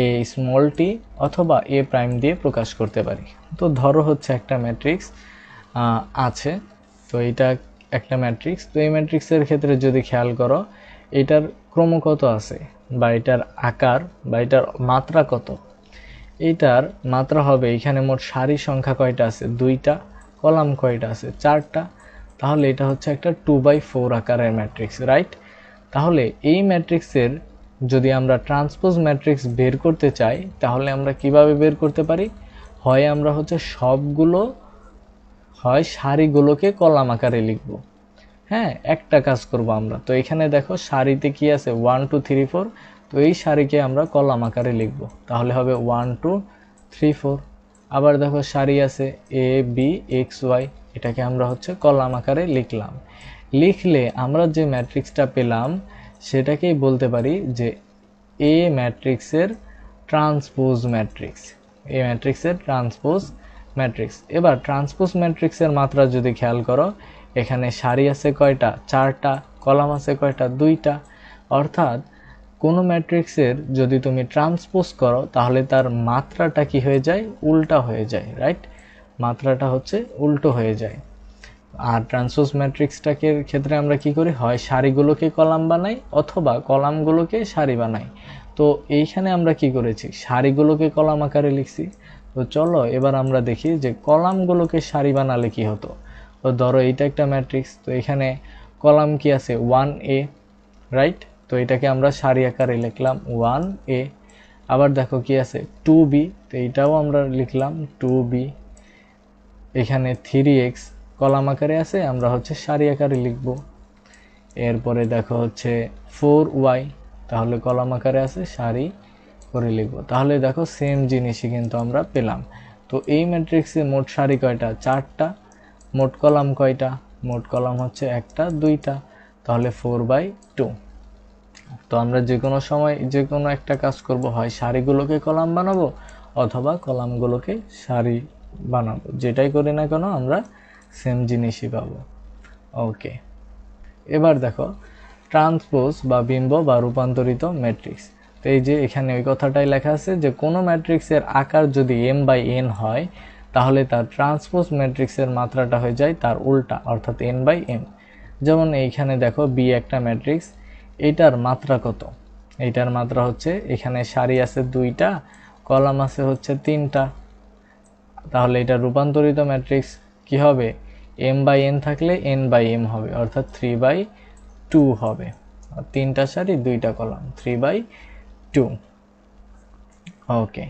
এ স্মল টি অথবা এ প্রাইম দিয়ে প্রকাশ করতে পারি। তো ধরো হচ্ছে একটা ম্যাট্রিক্স আছে, তো এটা একটা ম্যাট্রিক্স। তো এই ম্যাট্রিক্সের ক্ষেত্রে যদি খেয়াল করো এটার ক্রম কত আছে বা এটার আকার বা এটার মাত্রা কত। এটার মাত্রা হবে এখানে মোট সারি সংখ্যা কয়টা আছে 2টা, কলাম কয়টা আছে 4টা, তাহলে এটা হচ্ছে একটা 2/4 আকারের ম্যাট্রিক্স, রাইট। তাহলে এই ম্যাট্রিক্সের যদি আমরা ট্রান্সপোজ ম্যাট্রিক্স বের করতে চাই তাহলে আমরা কিভাবে বের করতে পারি, হয় আমরা হচ্ছে সবগুলো হয় সারিগুলোকে কলাম আকারে লিখব। হ্যাঁ, একটা কাজ করব আমরা। তো এখানে দেখো সারিতে কি আছে 1 2 3 4, তো এই সারিকে আমরা কলাম আকারে লিখব, তাহলে হবে 1 2 3 4। আবার দেখো সারি আছে a b x y, এটাকে আমরা হচ্ছে কলাম আকারে লিখলাম। লিখলে আমরা যে ম্যাট্রিক্সটা পেলাম সেটাকেই বলতে পারি যে এ ম্যাট্রিক্সের ট্রান্সপোজ ম্যাট্রিক্স, এ ম্যাট্রিক্সের ট্রান্সপোজ ম্যাট্রিক্স। এবার ট্রান্সপোজ ম্যাট্রিক্সের মাত্রা যদি খেয়াল করো, এখানে সারি আছে কয়টা 4টা, কলাম আছে কয়টা 2টা, অর্থাৎ কোনো ম্যাট্রিক্সের যদি তুমি ট্রান্সপোজ করো তাহলে তার মাত্রাটা কি হয়ে যায়, উল্টা হয়ে যায়, রাইট। মাত্রাটা হচ্ছে উল্টো হয়ে যায়। আর ট্রান্সপোজ ম্যাট্রিক্সটাকে ক্ষেত্রে আমরা কি করি, হয় সারিগুলোকে কলাম বানাই অথবা কলামগুলোকে সারি বানাই। তো এইখানে আমরা কি করেছি, সারিগুলোকে কলাম আকারে লিখছি। তো চলো এবার আমরা দেখি যে কলামগুলোকে সারি বানালে কি হতো। তো ধরো এইটা একটা ম্যাট্রিক্স, তো এখানে কলাম কি আছে 1a, রাইট। তো এটাকে আমরা সারি আকারে লিখলাম 1a। আবার দেখো কি আছে 2b, তো এইটাও আমরা লিখলাম 2b। এখানে 3x কলাম আকারে আছে, আমরা হচ্ছে সারি আকারে লিখব। এরপরে দেখো হচ্ছে 4y, তাহলে কলাম আকারে আছে, সারি করে লিখব। তাহলে দেখো সেম জিনিসই কিন্তু আমরা পেলাম। তো এই ম্যাট্রিক্সে মোট সারি কয়টা 4টা, মোট কলাম কয়টা, মোট কলাম হচ্ছে 1টা 2টা, তাহলে 4/2। তো আমরা যে কোনো সময় যে কোনো একটা কাজ করব, হয় সারিগুলোকে কলাম বানাবো অথবা কলামগুলোকে সারি বানাবো, যেটাই করি না কেন আমরা সেম জিনিসই পাবো। ওকে, এবার দেখো ট্রান্সপোজ বা বিম্ব বা রূপান্তরিত ম্যাট্রিক্স। তো এই যে এখানে ওই কথাটাই লেখা আছে যে কোনো ম্যাট্রিক্সের আকার যদি m/n হয় তাহলে তার ট্রান্সপোজ ম্যাট্রিক্সের মাত্রাটা হয়ে যায় তার উল্টা, অর্থাৎ n/m। যেমন এইখানে দেখো বি একটা ম্যাট্রিক্স, এটার মাত্রা কত, এইটার মাত্রা হচ্ছে এখানে সারি আছে 2টা, কলাম আছে হচ্ছে 3টা, তাহলে এটা রূপান্তরিত ম্যাট্রিক্স কি হবে, m/n থাকলে n/m হবে, অর্থাৎ 3/2 হবে। 3টা সারি 2টা কলাম, 3/2। ওকে,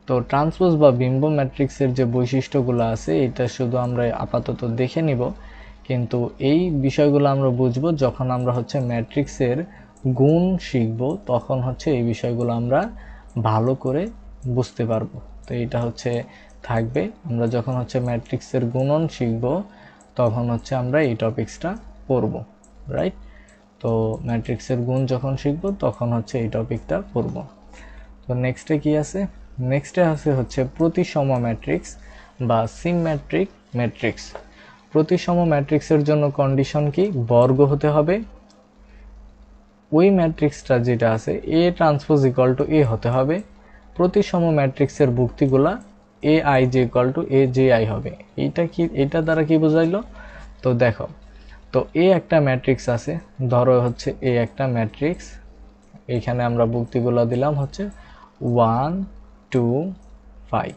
তো ট্রান্সপোজ বা বিম্ব ম্যাট্রিক্সের যে বৈশিষ্ট্যগুলো আছে এটা শুধু আমরা আপাতত দেখে নিব, কিন্তু এই বিষয়গুলো আমরা বুঝবো যখন আমরা হচ্ছে ম্যাট্রিক্সের গুণ শিখব, তখন হচ্ছে এই বিষয়গুলো আমরা ভালো করে বুঝতে পারবো। তো এটা হচ্ছে থাকবে, আমরা যখন হচ্ছে ম্যাট্রিক্সের গুণন শিখব তখন হচ্ছে আমরা এই টপিক্সটা পড়ব, রাইট। তো ম্যাট্রিক্সের গুণ যখন শিখব তখন হচ্ছে এই টপিকটা পড়ব। তো নেক্সটে কি আছে, নেক্সটে আছে হচ্ছে প্রতিসম ম্যাট্রিক্স বা সিমেট্রিক ম্যাট্রিক্স। প্রতিসম ম্যাট্রিক্সের জন্য কন্ডিশন কি, বর্গ হতে হবে, ওই ম্যাট্রিক্সটা যেটা আছে A transpose equal to A হতে হবে। প্রতিসম ম্যাট্রিক্সের ভুক্তিগুলা A I J equal to A J I হবে। এইটা কি, এটা দ্বারা কি বোঝাইলো, তো দেখো, তো এ একটা ম্যাট্রিক্স আছে, ধরো হচ্ছে এ একটা ম্যাট্রিক্স, এইখানে আমরা ভুক্তিগুলো দিলাম হচ্ছে 1 2 5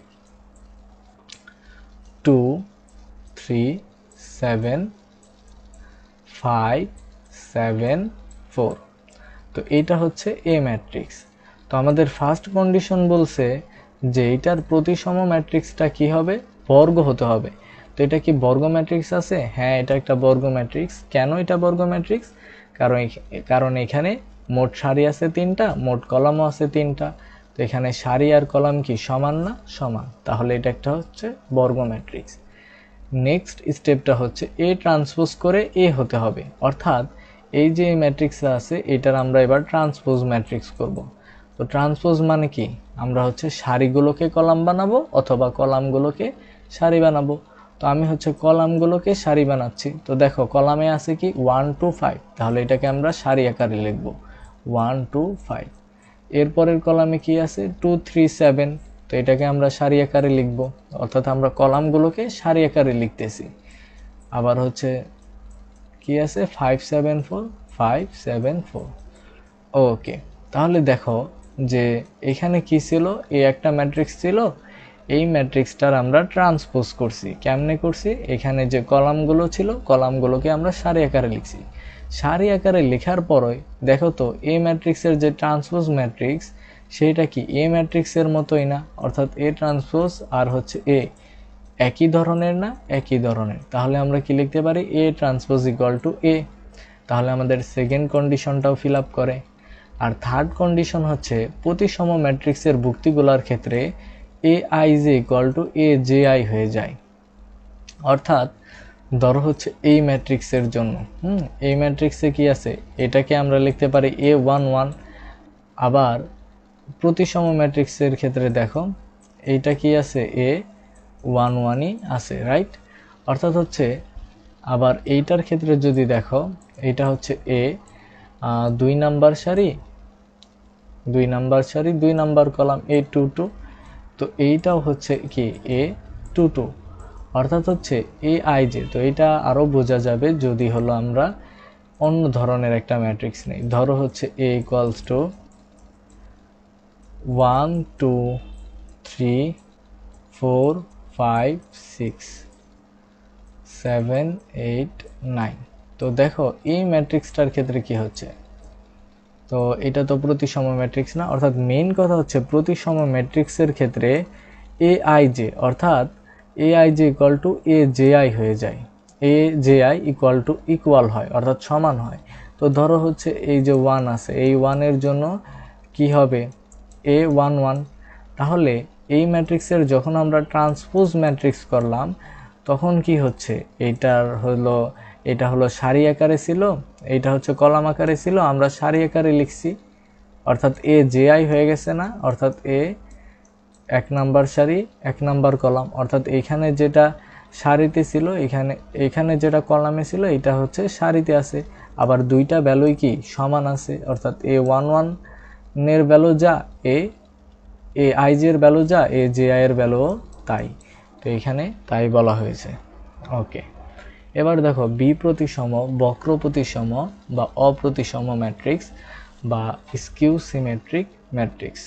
2 3 7 5 7 4। তো এইটা হচ্ছে এ ম্যাট্রিক্স। তো আমাদের ফার্স্ট কন্ডিশন বলছে যে এইটার প্রতিসম ম্যাট্রিক্সটা কি হবে, বর্গ হতে হবে। তো এটা কি বর্গ ম্যাট্রিক্স আছে, হ্যাঁ এটা একটা বর্গ ম্যাট্রিক্স। কেন এটা বর্গ ম্যাট্রিক্স, কারণ এখানে মোট সারি আছে 3টা, মোট কলামও আছে 3টা। তো এখানে সারি আর কলাম কি সমান না, সমান, তাহলে এটা একটা হচ্ছে বর্গ ম্যাট্রিক্স। নেক্সট স্টেপটা হচ্ছে এ ট্রান্সপোজ করে এ হতে হবে, অর্থাৎ এই যে ম্যাট্রিক্স আছে এটার আমরা এবার ট্রান্সপোজ ম্যাট্রিক্স করব। তো ট্রান্সপোজ মানে কি, আমরা হচ্ছে সারিগুলোকে কলাম বানাবো অথবা কলামগুলোকে সারি বানাবো। তো আমি হচ্ছে কলামগুলোকে সারি বানাচ্ছি। তো দেখো কলামে আছে কি 1 2 5, তাহলে এটাকে আমরা সারি আকারে লিখব 1 2 5। এরপরের কলামে কি আছে 2 3 7, তো এটাকে আমরা সারি আকারে লিখব, অর্থাৎ আমরা কলামগুলোকে সারি আকারে লিখতেছি। আবার হচ্ছে কি আছে 5 7 4, 5 7 4। ওকে, তাহলে দেখো যে এখানে কি ছিল, এই একটা ম্যাট্রিক্স ছিল, এই ম্যাট্রিক্সটার আমরা ট্রান্সপোজ করছি। কেমনে করছি, এখানে যে কলামগুলো ছিল কলামগুলোকে আমরা সারি আকারে লিখছি। সারি আকারে লেখার পরে দেখো তো এই ম্যাট্রিক্সের যে ট্রান্সপোজ ম্যাট্রিক্স সেইটা কি এ ম্যাট্রিক্সের মতোই না, অর্থাৎ এ ট্রান্সপোজ আর হচ্ছে এ একই ধরনের না, একই ধরনের। তাহলে আমরা কি লিখতে পারি, এ ট্রান্সপোজ ইকুয়াল টু এ। তাহলে আমাদের সেকেন্ড কন্ডিশনটাও ফিল আপ করে। আর থার্ড কন্ডিশন হচ্ছে প্রতিসম ম্যাট্রিক্সের ভুক্তিগুলোর ক্ষেত্রে A I J equal to A J I হয়ে যায়। অর্থাৎ ধরো হচ্ছে এই ম্যাট্রিক্সের জন্য এই ম্যাট্রিক্সে কি আছে, এটাকে আমরা লিখতে পারি এ ওয়ান ওয়ান। আবার প্রতিসম ম্যাট্রিক্সের ক্ষেত্রে দেখো এইটা কি আছে, এ ওয়ান ওয়ানই আছে, রাইট। অর্থাৎ হচ্ছে আবার এইটার ক্ষেত্রে যদি দেখো এইটা হচ্ছে এ 2 নাম্বার সারি 2 নাম্বার সারি 2 number column a two two, তো এইটাও হচ্ছে কি এ টু টু। অর্থাৎ হচ্ছে এ আই জে। তো এটা আরও বোঝা যাবে যদি হলো আমরা অন্য ধরনের একটা ম্যাট্রিক্স নেই। ধরো হচ্ছে এ ইকুয়ালস টু 1 2 3 4 5 6 7 8 9। তো দেখো এই ম্যাট্রিক্সটার ক্ষেত্রে কি হচ্ছে, তো এটা তো প্রতিসম ম্যাট্রিক্স না। অর্থাৎ মেইন কথা হচ্ছে প্রতিসম ম্যাট্রিক্সের ক্ষেত্রে এ আই জে, অর্থাৎ এ I J equal to A J I হয়ে যায়। এ J I equal to equal হয়, অর্থাৎ সমান হয়। তো ধরো হচ্ছে এই যে 1 আছে, এই 1-এর জন্য কি হবে, এ ওয়ান ওয়ান। তাহলে এই ম্যাট্রিক্সের যখন আমরা ট্রান্সপোজ ম্যাট্রিক্স করলাম তখন কি হচ্ছে, এটা হলো সারি আকারে ছিল, এইটা হচ্ছে কলাম আকারে ছিল, আমরা সারি আকারে লিখছি, অর্থাৎ এ জে আই হয়ে গেছে না। অর্থাৎ এ 1 নাম্বার সারি 1 নাম্বার কলাম, অর্থাৎ এইখানে যেটা সারিতে ছিল এখানে যেটা কলামে ছিল এটা হচ্ছে সারিতে আছে। আবার দুইটা ভ্যালুই কি সমান আছে, অর্থাৎ এ ওয়ান ওয়ান এর ভ্যালু যা এ আই জে এর ভ্যালু যা এ জে আই এর ভ্যালু তাই। তো এখানে তাই বলা হয়েছে। ওকে, এবার দেখো বি প্রতিসম, বক্র প্রতিসম বা অপ্রতিসম ম্যাট্রিক্স বা স্কিউ সিমেট্রিক ম্যাট্রিক্স।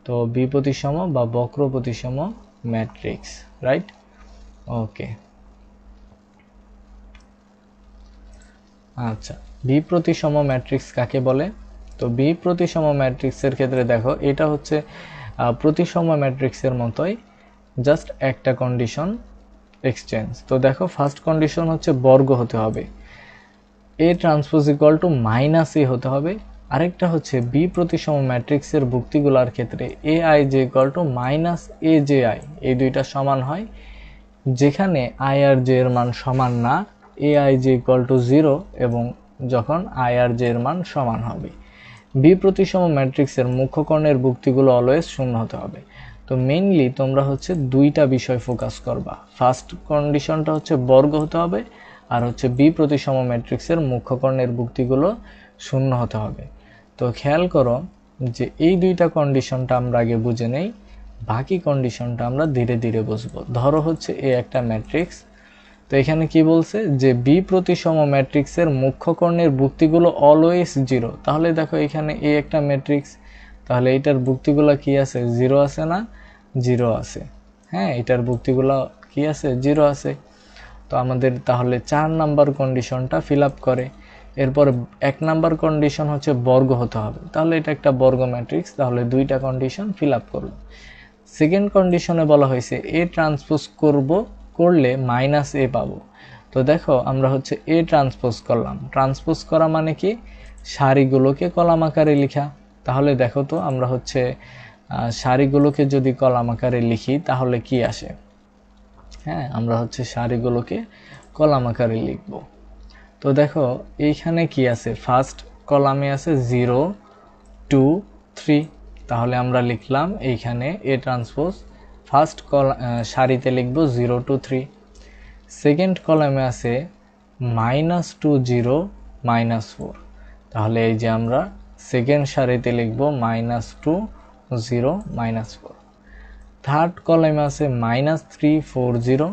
তো বি প্রতিসম বা বক্র প্রতিসম ম্যাট্রিক্স, রাইট। ওকে, আচ্ছা, বি প্রতিসম ম্যাট্রিক্স কাকে বলে? তো বি প্রতিসম ম্যাট্রিক্সের ক্ষেত্রে দেখো এটা হচ্ছে প্রতিসম ম্যাট্রিক্সের মতোই, জাস্ট একটা কন্ডিশন এক্সচেঞ্জ। তো দেখো ফার্স্ট কন্ডিশন হচ্ছে বর্গ হতে হবে, A transpose equal to minus A হতে হবে। আরেকটা হচ্ছে বি প্রতিসম ম্যাট্রিক্সের ভুক্তিগুলোর ক্ষেত্রে A I J equal to minus A J I, এই দুইটা সমান হয়। যেখানে আই আর জে এর মান সমান না, এ আই জে ইকুয়াল টু 0, এবং যখন আই আর জে এর মান সমান হবে। বি প্রতিসম ম্যাট্রিক্সের মুখ্য কর্ণের ভুক্তিগুলো অলওয়েজ শূন্য হতে হবে। তো মেইনলি তোমরা হচ্ছে দুইটা বিষয় ফোকাস করবা। ফার্স্ট কন্ডিশনটা হচ্ছে বর্গ হতে হবে, আর হচ্ছে বি প্রতিসম ম্যাট্রিক্সের মুখ্য কর্ণের ভুক্তিগুলো শূন্য হতে হবে। তো খেয়াল করো যে এই দুইটা কন্ডিশনটা আমরা আগে বুঝে নেই, বাকি কন্ডিশনটা আমরা ধীরে ধীরে বুঝবো। ধরো হচ্ছে এ একটা ম্যাট্রিক্স, তো এখানে কি বলছে যে বি প্রতিসম ম্যাট্রিক্সের মুখ্য কর্ণের ভুক্তিগুলো অলওয়েজ 0। তাহলে দেখো এখানে এ একটা ম্যাট্রিক্স, তাহলে এটার ভুক্তিগুলো কি আছে, 0 আছে না, 0 আছে। হ্যাঁ, এটার ভুক্তিগুলো কি আছে, 0 আছে। তো আমাদের তাহলে 4 নাম্বার কন্ডিশনটা ফিল আপ করে। এরপর 1 নাম্বার কন্ডিশন হচ্ছে বর্গ হতে হবে, তাহলে এটা একটা বর্গ ম্যাট্রিক্স, তাহলে দুইটা কন্ডিশন ফিল আপ করলো। সেকেন্ড কন্ডিশনে বলা হয়েছে এ ট্রান্সপোজ করলে মাইনাস এ পাবো। তো দেখো আমরা হচ্ছে এ ট্রান্সপোজ করলাম, ট্রান্সপোজ করা মানে কি সারিগুলোকে কলাম আকারে লেখা। তাহলে দেখো তো আমরা হচ্ছে সারিগুলোকে যদি কলাম আকারে লিখি তাহলে কি আসে, হ্যাঁ আমরা হচ্ছে সারিগুলোকে কলাম আকারে লিখব। তো দেখো এইখানে কি আছে, ফার্স্ট কলামে আছে 0 2 3, তাহলে আমরা লিখলাম এইখানে এ ট্রান্সপোজ ফার্স্ট সারিতে লিখব 0 2 3। সেকেন্ড কলামে আছে -2 0 -4, তাহলে এই যে আমরা সেকেন্ড সারিতে লিখব -2 0 -4। থার্ড কলামে আছে -3 4 0,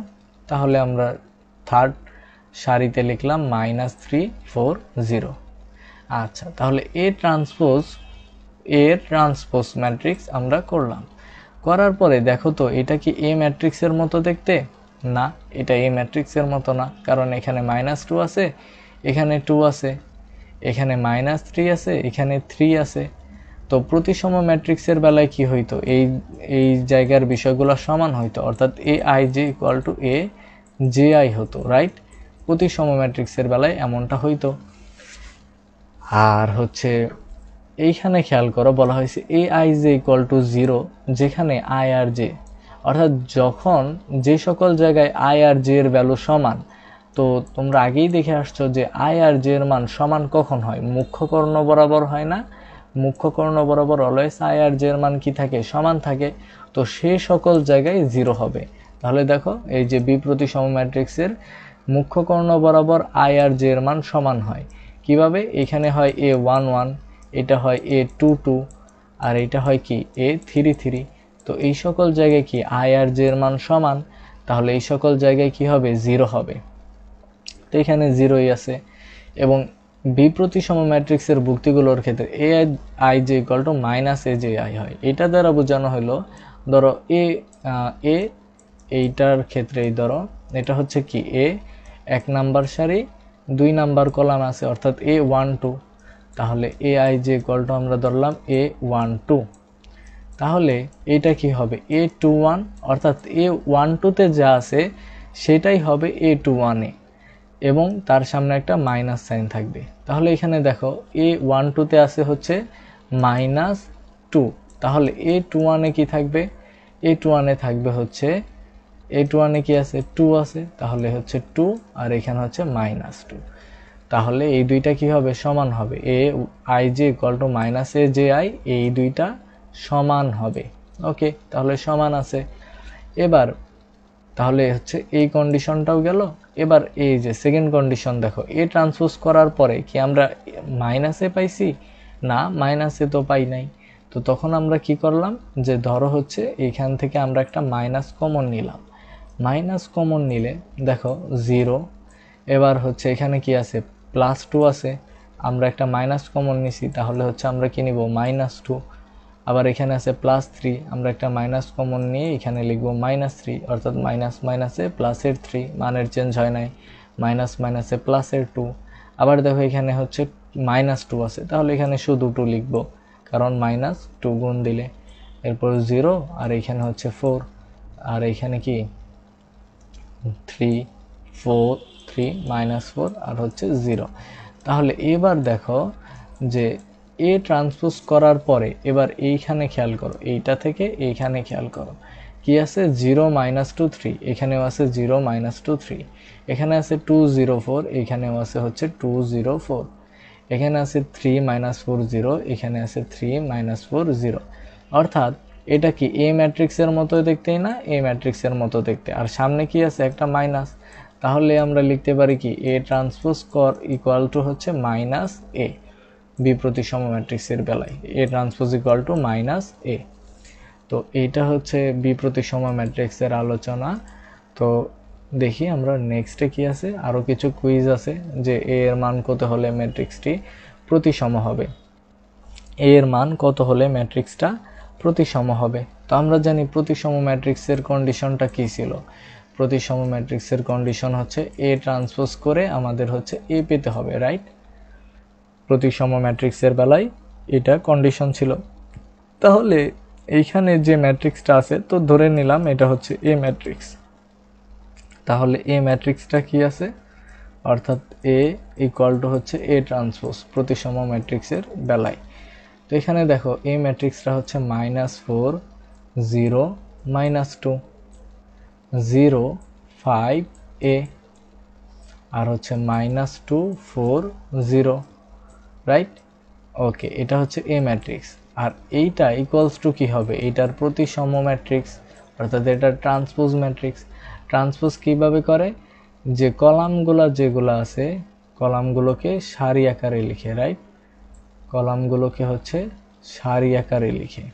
তাহলে আমরা থার্ড সারিতে লিখলাম -3 4 0। আচ্ছা, তাহলে এর ট্রান্সপোজ ম্যাট্রিক্স আমরা করলাম। করার পরে দেখো তো এটা কি এ ম্যাট্রিক্সের মতো দেখতে? না, এটা এ ম্যাট্রিক্সের মতো না, কারণ এখানে -2 আছে, এখানে 2 আছে, এখানে -3 আছে, এখানে 3 আছে। তো প্রতিসম ম্যাট্রিক্সের বেলায় কি হইতো, এই জায়গার বিষয়গুলো সমান হইতো, অর্থাৎ aij = a ji হতো, রাইট? প্রতিসম ম্যাট্রিক্সের বেলায় এমনটা হইতো। আর হচ্ছে এইখানে খেয়াল করো, বলা হয়েছে aij = 0 যেখানে i আর j, অর্থাৎ যখন যে সকল জায়গায় i আর j এর ভ্যালু সমান। তো তোমরা আগেই দেখে আসছো যে i আর j এর মান সমান কখন হয়? মুখ্য কর্ণ বরাবর হয় না? মুখ্য কর্ণ বরাবর অলওয়েজ i আর j এর মান কি থাকে? সমান থাকে। তো সেই সকল জায়গায় 0 হবে। তাহলে দেখো এই যে বিপ্রতিসম ম্যাট্রিক্সের মুখ্য কর্ণ বরাবর i আর j এর মান সমান হয় কিভাবে? এখানে হয় a11, এটা হয় a22, আর এটা হয় কি a33। তো এই সকল জায়গায় কি i আর j এর মান সমান, তাহলে এই সকল জায়গায় কি হবে? 0 হবে। তো এখানে 0ই আছে। এবং বিপ্রতিসম ম্যাট্রিক্সের ভুক্তিগুলোর ক্ষেত্রে aij = -aji হয়। এটা দ্বারা বোঝানো হলো, ধরো এ এইটার ক্ষেত্রেই ধরো এটা হচ্ছে কি এ 1 নাম্বার সারি 2 নাম্বার কলাম আছে, অর্থাৎ a12। তাহলে aij = আমরা ধরলাম a12। তাহলে এটা কি হবে? a21, অর্থাৎ a12 তে যা আছে সেটাই হবে a21 এ, এবং তার সামনে একটা মাইনাস সাইন থাকবে। তাহলে এখানে দেখো a12 তে আছে হচ্ছে -2, তাহলে a21 এ কি থাকবে? a21 এ থাকবে হচ্ছে a21 এ কি আছে? 2 আছে, তাহলে হচ্ছে 2, আর এখানে হচ্ছে -2। তাহলে এই দুইটা কি হবে? সমান হবে। aij = -aji, এই দুইটা সমান হবে। ওকে, তাহলে সমান আছে। এবার তাহলে হচ্ছে এই কন্ডিশনটাও গেল। এবার এই যে সেকেন্ড কন্ডিশন দেখো, এ ট্রান্সপোজ করার পরে কি আমরা মাইনাসে পাইছি? না, মাইনাসে তো পাই নাই। তো তখন আমরা কি করলাম, যে ধরো হচ্ছে এইখান থেকে আমরা একটা মাইনাস কমন নিলাম। মাইনাস কমন নিলে দেখো 0। এবার হচ্ছে এখানে কি আছে? +2 আছে, আমরা একটা মাইনাস কমন নিছি, তাহলে হচ্ছে আমরা কি নিব? -2। আবার এখানে আছে +3, আমরা একটা মাইনাস কমন নিয়ে এখানে লিখব -3, অর্থাৎ মাইনাস মাইনাসে প্লাসের 3, মানের চেঞ্জ হয় নাই। মাইনাস মাইনাসে প্লাসের 2। আবার দেখো এখানে হচ্ছে -2 আছে, তাহলে এখানে শুধু 2 লিখব, কারণ -2 গুণ দিলে। এরপর 0, আর এখানে হচ্ছে 4, আর এখানে কি 3 4 3 -4, আর হচ্ছে 0। তাহলে এবার দেখো যে এ ট্রান্সপোজ করার পরে এবার এইখানে খেয়াল করো, এইটা থেকে এইখানে খেয়াল করো কি আছে? 0 -2 3, এখানেও আছে 0 -2 3, এখানে আছে 2 0 4, এখানেও আছে হচ্ছে 2 0 4, এখানে আছে 3 -4 0, এখানে আছে 3 -4 0। অর্থাৎ এটা কি এ ম্যাট্রিক্সের মতো দেখতেই না? এ ম্যাট্রিক্সের মতো দেখতে। আর সামনে কি আছে? একটা মাইনাস। তাহলে আমরা লিখতে পারি কি এ ট্রান্সপোজ = হচ্ছে -a বিপ্রতিসম ম্যাট্রিক্সের বেলায়, এ ট্রান্সপোজ = -a। তো এইটা হচ্ছে বিপ্রতিসম ম্যাট্রিক্সের আলোচনা। তো দেখি আমরা নেক্সটে কি আছে, আরো কিছু কুইজ আছে যে এ এর মান কত হলে ম্যাট্রিক্সটি প্রতিসম হবে। এ এর মান কত হলে ম্যাট্রিক্সটা প্রতিসম হবে? তো আমরা জানি প্রতিসম ম্যাট্রিক্সের কন্ডিশনটা কি ছিল। প্রতিসম ম্যাট্রিক্সের কন্ডিশন হচ্ছে এ ট্রান্সপোজ করে আমাদের হচ্ছে এ পেতে হবে, রাইট? প্রতিসম ম্যাট্রিক্সের বেলায় এটা কন্ডিশন ছিল। তাহলে এইখানে যে ম্যাট্রিক্সটা আছে, তো ধরে নিলাম এটা হচ্ছে এ ম্যাট্রিক্স। তাহলে এ ম্যাট্রিক্সটা কি আছে? অর্থাৎ এ = হচ্ছে এ ট্রান্সপোজ প্রতিসম ম্যাট্রিক্সের বেলায়। তো এখানে দেখো এ ম্যাট্রিক্সটা হচ্ছে -4 0 -2 0 5 a, আর হচ্ছে -2 4 0, রাইট? ওকে, এটা হচ্ছে এ ম্যাট্রিক্স। আর এইটা ইকুয়ালস টু কি হবে? এইটার প্রতিসম ম্যাট্রিক্স, অর্থাৎ এটা ট্রান্সপোজ ম্যাট্রিক্স। ট্রান্সপোজ কিভাবে করে? যে কলামগুলো যেগুলো আছে, কলামগুলোকে সারি আকারে লিখে, রাইট? কলামগুলোকে হচ্ছে সারি আকারে লিখে।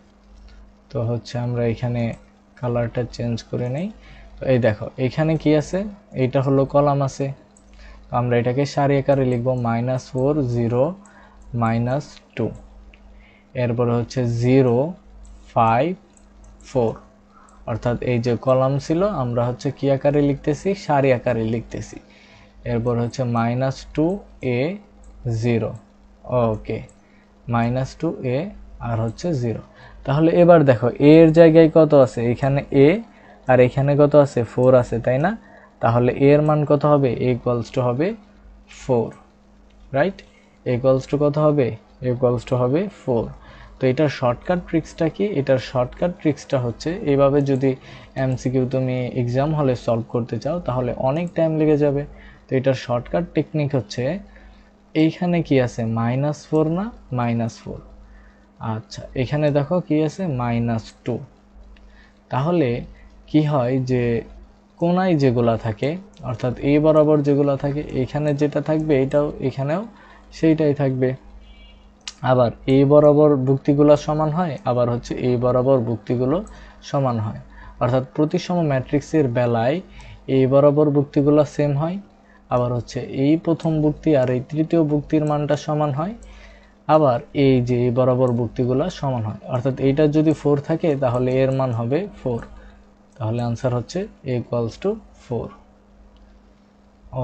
তো হচ্ছে আমরা এখানে কালারটা চেঞ্জ করে নেই। তো এই দেখো এখানে কি আছে? এইটা হলো কলাম আছে, তো আমরা এটাকে সারি আকারে লিখব -4 0 -2, এরপরে হচ্ছে 0 5 4, অর্থাৎ এই যে কলাম ছিল আমরা হচ্ছে কি আকারে লিখতেছি, সারি আকারে লিখতেছি। এরপর হচ্ছে -2a 0, ওকে, -2a আর হচ্ছে 0। তাহলে এবার দেখো a এর জায়গায় কত আছে, এখানে a আর এখানে কত আছে, 4 আছে, তাই না? তাহলে a এর মান কত হবে, a হবে 4, রাইট? a কত হবে, a হবে 4। তো এটার শর্টকাট ট্রিক্সটা কি? এটার শর্টকাট ট্রিক্সটা হচ্ছে এইভাবে যদি এমসিকিউ তুমি এক্সাম হলে সলভ করতে চাও তাহলে অনেক টাইম লেগে যাবে। তো এটার শর্টকাট টেকনিক হচ্ছে এইখানে কি আছে, -4 না, -4, আচ্ছা এখানে দেখো কি আছে, -2। তাহলে কি হয় যে কোনায় যেগুলা থাকে অর্থাৎ এই বরাবর যেগুলা থাকে এখানে যেটা থাকবে এটাও এখানেও সেইটাই থাকবে। আবার এই বরাবর ভুক্তিগুলো সমান হয়, আবার হচ্ছে এই বরাবর ভুক্তিগুলো সমান হয়। অর্থাৎ প্রতিসম ম্যাট্রিক্সের বেলায় এই বরাবর ভুক্তিগুলো সেম হয়, আবার হচ্ছে এই প্রথম ভুক্তি আর এই তৃতীয় ভুক্তির মানটা সমান হয়, আবার এই যে এই বরাবর ভুক্তিগুলো সমান হয়। অর্থাৎ এইটা যদি 4 থাকে তাহলে এর মান হবে 4। তাহলে आंसर হচ্ছে a = 4।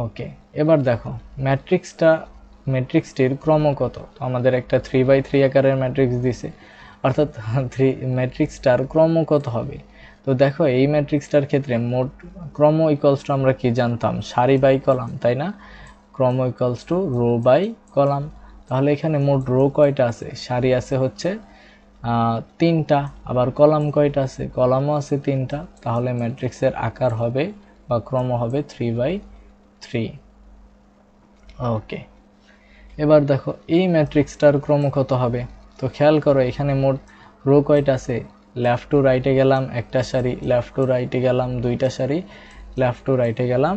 ওকে, এবার দেখো ম্যাট্রিক্সটির ক্রম কত। তো আমাদের একটা 3x3 আকারের ম্যাট্রিক্স দিছে, অর্থাৎ ম্যাট্রিক্সটার ক্রম কত হবে। তো দেখো এই ম্যাট্রিক্সটার ক্ষেত্রে মোট ক্রম = আমরা কি জানতাম, সারি বাই কলাম, তাই না? ক্রম = রো বাই কলাম। তাহলে এখানে মোট রো কয়টা আছে, সারি আছে হচ্ছে 3টা, আবার কলাম কয়টা আছে, কলামও আছে 3টা। তাহলে ম্যাট্রিক্সের আকার হবে বা ক্রম হবে 3x3। ওকে, এবার দেখো এই ম্যাট্রিক্সটার ক্রম কত হবে। তো খেয়াল করো এখানে মোট রো কয়টা আছে, লেফট টু রাইটে গেলাম একটা সারি, লেফট টু রাইটে গেলাম দুইটা সারি, লেফট টু রাইটে গেলাম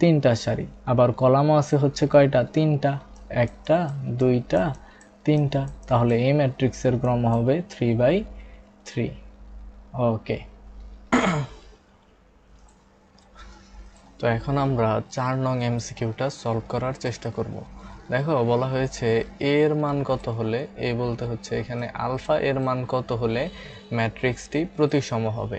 তিনটা সারি, আবার কলামও আছে হচ্ছে কয়টা, 3টা, একটা দুইটা তিনটা। তাহলে এই ম্যাট্রিক্সের ক্রম হবে 3x3। ওকে, তো এখন আমরা 4 নং এমসিকিউটা সলভ করার চেষ্টা করব। দেখো বলা হয়েছে এ এর মান কত হলে, এ বলতে হচ্ছে এখানে আলফা এর মান কত হলে ম্যাট্রিক্সটি প্রতিসম হবে।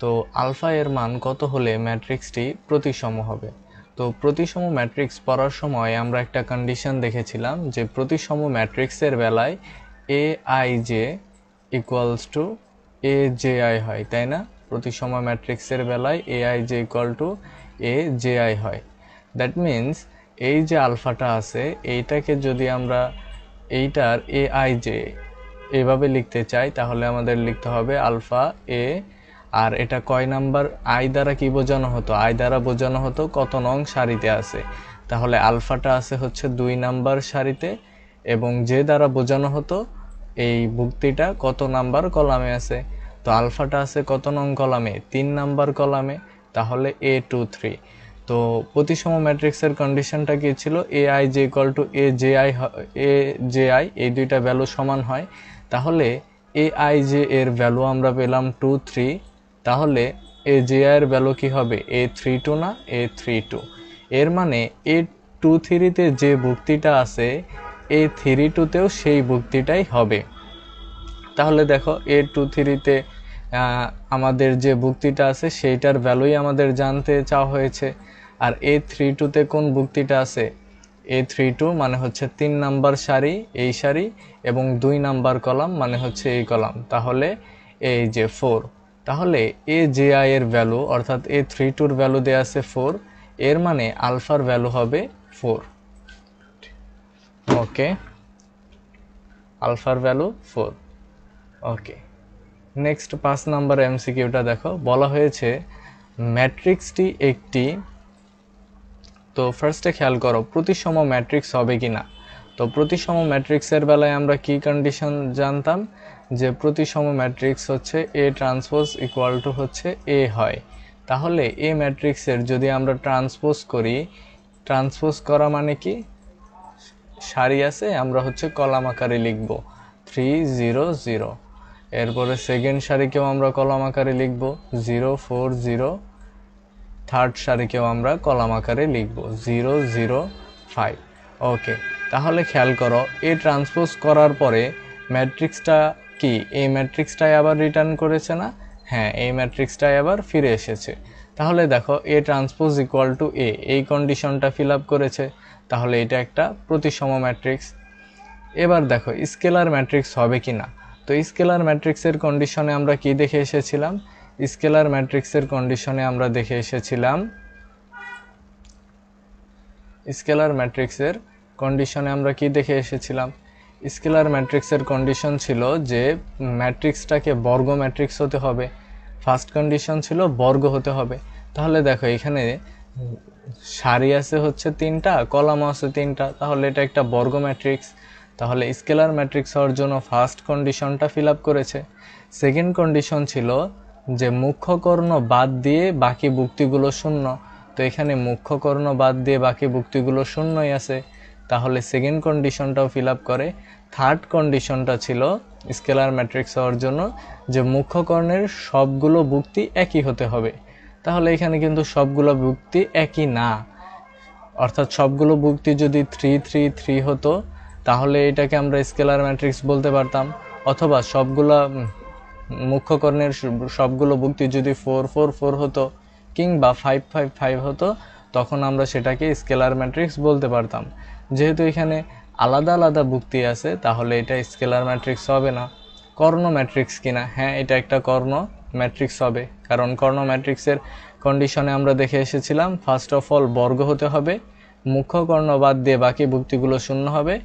তো আলফা এর মান কত হলে ম্যাট্রিক্সটি প্রতিসম হবে। তো প্রতিসম ম্যাট্রিক্স পড়ার সময় আমরা একটা কন্ডিশন দেখেছিলাম যে প্রতিসম ম্যাট্রিক্সের বেলায় এ I J equals to A J I হয়, তাই না? প্রতিসম ম্যাট্রিক্সের বেলায় এ I J equal to A J I হয়। দ্যাট মিনস এই যে আলফাটা আছে এইটাকে যদি আমরা এইটার এ আই জে এভাবে লিখতে চাই তাহলে আমাদের লিখতে হবে আলফা এ, আর এটা কয় নাম্বার, আই দ্বারা কি বোঝানো হতো, আই দ্বারা বোঝানো হতো কত নং সারিতে আছে। তাহলে আলফাটা আছে হচ্ছে 2 নাম্বার সারিতে, এবং যে দ্বারা বোঝানো হতো এই ভুক্তিটা কত নাম্বার কলামে আছে। তো আলফাটা আছে কত নং কলামে, 3 নাম্বার কলামে, তাহলে A23। তো প্রতিসম ম্যাট্রিক্সের কন্ডিশনটা কি ছিল, এ I J equal to A J I, এই দুইটা ভ্যালু সমান হয়। তাহলে এ আই জে এর ভ্যালু আমরা পেলাম 2 3, তাহলে এ জে আই এর ভ্যালু কি হবে, A32 না, A32। এর মানে A23-তে যে ভুক্তিটা আছে A32-তেও সেই ভুক্তিটাই হবে। তাহলে দেখো A23-তে আমাদের যে ভুক্তিটা আছে সেইটার ভ্যালুই আমাদের জানতে চাওয়া হয়েছে। আর A32-তে কোন ভুক্তিটা আছে, A32 মানে হচ্ছে 3 নাম্বার সারি, এই সারি, এবং 2 নাম্বার কলাম মানে হচ্ছে এই কলাম, তাহলে এই যে 4। তাহলে এ জে আই এর ভ্যালু অর্থাৎ A32-র ভ্যালু দেয়া আছে 4, এর মানে আলফার ভ্যালু হবে 4। ওকে, আলফার ভ্যালু 4। ওকে, নেক্সট 5 নাম্বার এমসিকিউটা দেখো, বলা হয়েছে ম্যাট্রিক্সটি একটি, তো ফার্স্টে খেয়াল করো প্রতিসম ম্যাট্রিক্স হবে কিনা। তো প্রতিসম ম্যাট্রিক্সের বেলায় আমরা কি কন্ডিশন জানতাম, যে প্রতিসম ম্যাট্রিক্স হচ্ছে এ ট্রান্সপোজ ইকুয়াল টু হচ্ছে এ হয়। তাহলে এ ম্যাট্রিক্সের যদি আমরা ট্রান্সপোজ করি, ট্রান্সপোজ করা মানে কি, সারি আছে আমরা হচ্ছে কলাম আকারে লিখব 3 0 0, এরপরে সেকেন্ড সারিকেও আমরা কলাম আকারে লিখব 0 4 0, থার্ড সারিকেও আমরা কলাম আকারে লিখব 0 0 5। ওকে, তাহলে খেয়াল করো এ ট্রান্সপোজ করার পরে ম্যাট্রিক্সটা কি এই ম্যাট্রিক্সটাই আবার রিটার্ন করেছে না? হ্যাঁ, এই ম্যাট্রিক্সটাই আবার ফিরে এসেছে। তাহলে দেখো এ ট্রান্সপোজ ইকুয়াল টু এ, এই কন্ডিশনটা ফিল আপ করেছে, তাহলে এটা একটা প্রতিসম ম্যাট্রিক্স। এবার দেখো স্কেলার ম্যাট্রিক্স হবে কি না। তো স্কেলার ম্যাট্রিক্সের কন্ডিশনে আমরা কি দেখে এসেছিলাম? স্কেলার ম্যাট্রিক্সের কন্ডিশনে আমরা দেখে এসেছিলাম স্কেলার ম্যাট্রিক্সের কন্ডিশনে আমরা কি দেখে এসেছিলাম? স্কেলার ম্যাট্রিক্সের কন্ডিশন ছিল যে ম্যাট্রিক্সটাকে বর্গ ম্যাট্রিক্স হতে হবে। ফার্স্ট কন্ডিশন ছিল বর্গ হতে হবে। তাহলে দেখো এখানে সারি আছে হচ্ছে 3টা, কলামও আছে 3টা, তাহলে এটা একটা বর্গ ম্যাট্রিক্স। তাহলে স্কেলার ম্যাট্রিক্স হওয়ার জন্য ফার্স্ট কন্ডিশনটা ফিল আপ করেছে। সেকেন্ড কন্ডিশন ছিল যে মুখ্য কর্ণ বাদ দিয়ে বাকি যুক্তিগুলো শূন্য। তো এখানে মুখ্য কর্ণ বাদ দিয়ে বাকি যুক্তিগুলো শূন্যই আছে, তাহলে সেকেন্ড কন্ডিশনটাও ফিল আপ করে। থার্ড কন্ডিশনটা ছিল স্কেলার ম্যাট্রিক্স হওয়ার জন্য যে মুখ্য কর্ণের সবগুলো যুক্তি একই হতে হবে। তাহলে এখানে কিন্তু সবগুলো যুক্তি একই না, অর্থাৎ সবগুলো যুক্তি যদি 3 3 3 হতো তাহলে এটাকে আমরা স্কেলার ম্যাট্রিক্স বলতে পারতাম, অথবা সবগুলো মুখ্য কর্ণের সবগুলো যুক্তি যদি 4 4 4 হতো কিংবা 5 5 5 হতো, তখন আমরা সেটাকে স্কেলার ম্যাট্রিক্স বলতে পারতাম। যেহেতু এখানে আলাদা আলাদা যুক্তি আছে তাহলে এটা স্কেলার ম্যাট্রিক্স হবে না। কর্ণ ম্যাট্রিক্স কিনা? হ্যাঁ, এটা একটা কর্ণ ম্যাট্রিক্স হবে, কারণ কর্ণ ম্যাট্রিক্সের কন্ডিশনে আমরা দেখে এসেছিলাম ফার্স্ট অফ অল বর্গ হতে হবে, মুখ্য কর্ণ বাদ দিয়ে বাকি যুক্তিগুলো শূন্য হবে,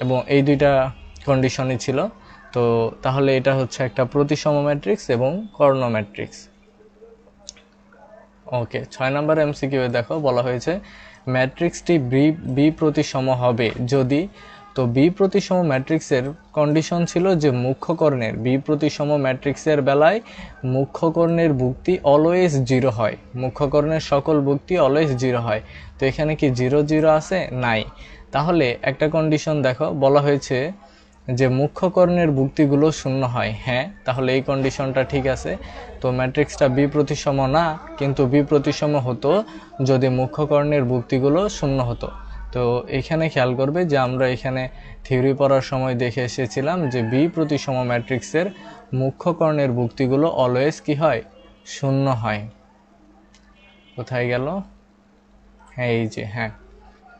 এবং এই দুইটা কন্ডিশনই ছিল। তো তাহলে এটা হচ্ছে একটা প্রতিসম ম্যাট্রিক্স এবং কর্ণ ম্যাট্রিক্স। ওকে, 6 নম্বর এমসিকিউ এ দেখো বলা হয়েছে ম্যাট্রিক্সটি বি প্রতিসম হবে যদি। তো বি প্রতিসম ম্যাট্রিক্সের কন্ডিশন ছিল যে মুখ্য কর্ণের বি প্রতিসম ম্যাট্রিক্সের বেলায় মুখ্য কর্ণের যুক্তি অলওয়েজ 0 হয়, মুখ্য কর্ণের সকল যুক্তি অলওয়েজ 0 হয়। তো এখানে কি 0 0 আছে? নাই। তাহলে একটা কন্ডিশন দেখো বলা হয়েছে যে মুখ্য কর্ণের যুক্তিগুলো শূন্য হয়। হ্যাঁ, তাহলে এই কন্ডিশনটা ঠিক আছে। তো ম্যাট্রিক্সটা বি প্রতিসম না, কিন্তু বি প্রতিসম হতো যদি মুখ্য কর্ণের যুক্তিগুলো শূন্য হতো। তো এখানে খেয়াল করবে যে আমরা এখানে থিওরি পড়ার সময় দেখে এসেছিলাম যে বি প্রতিসম ম্যাট্রিক্সের মুখ্য কর্ণের যুক্তিগুলো অলওয়েজ কি হয়? শূন্য হয়। কোথায় গেল? হ্যাঁ, এই যে, হ্যাঁ।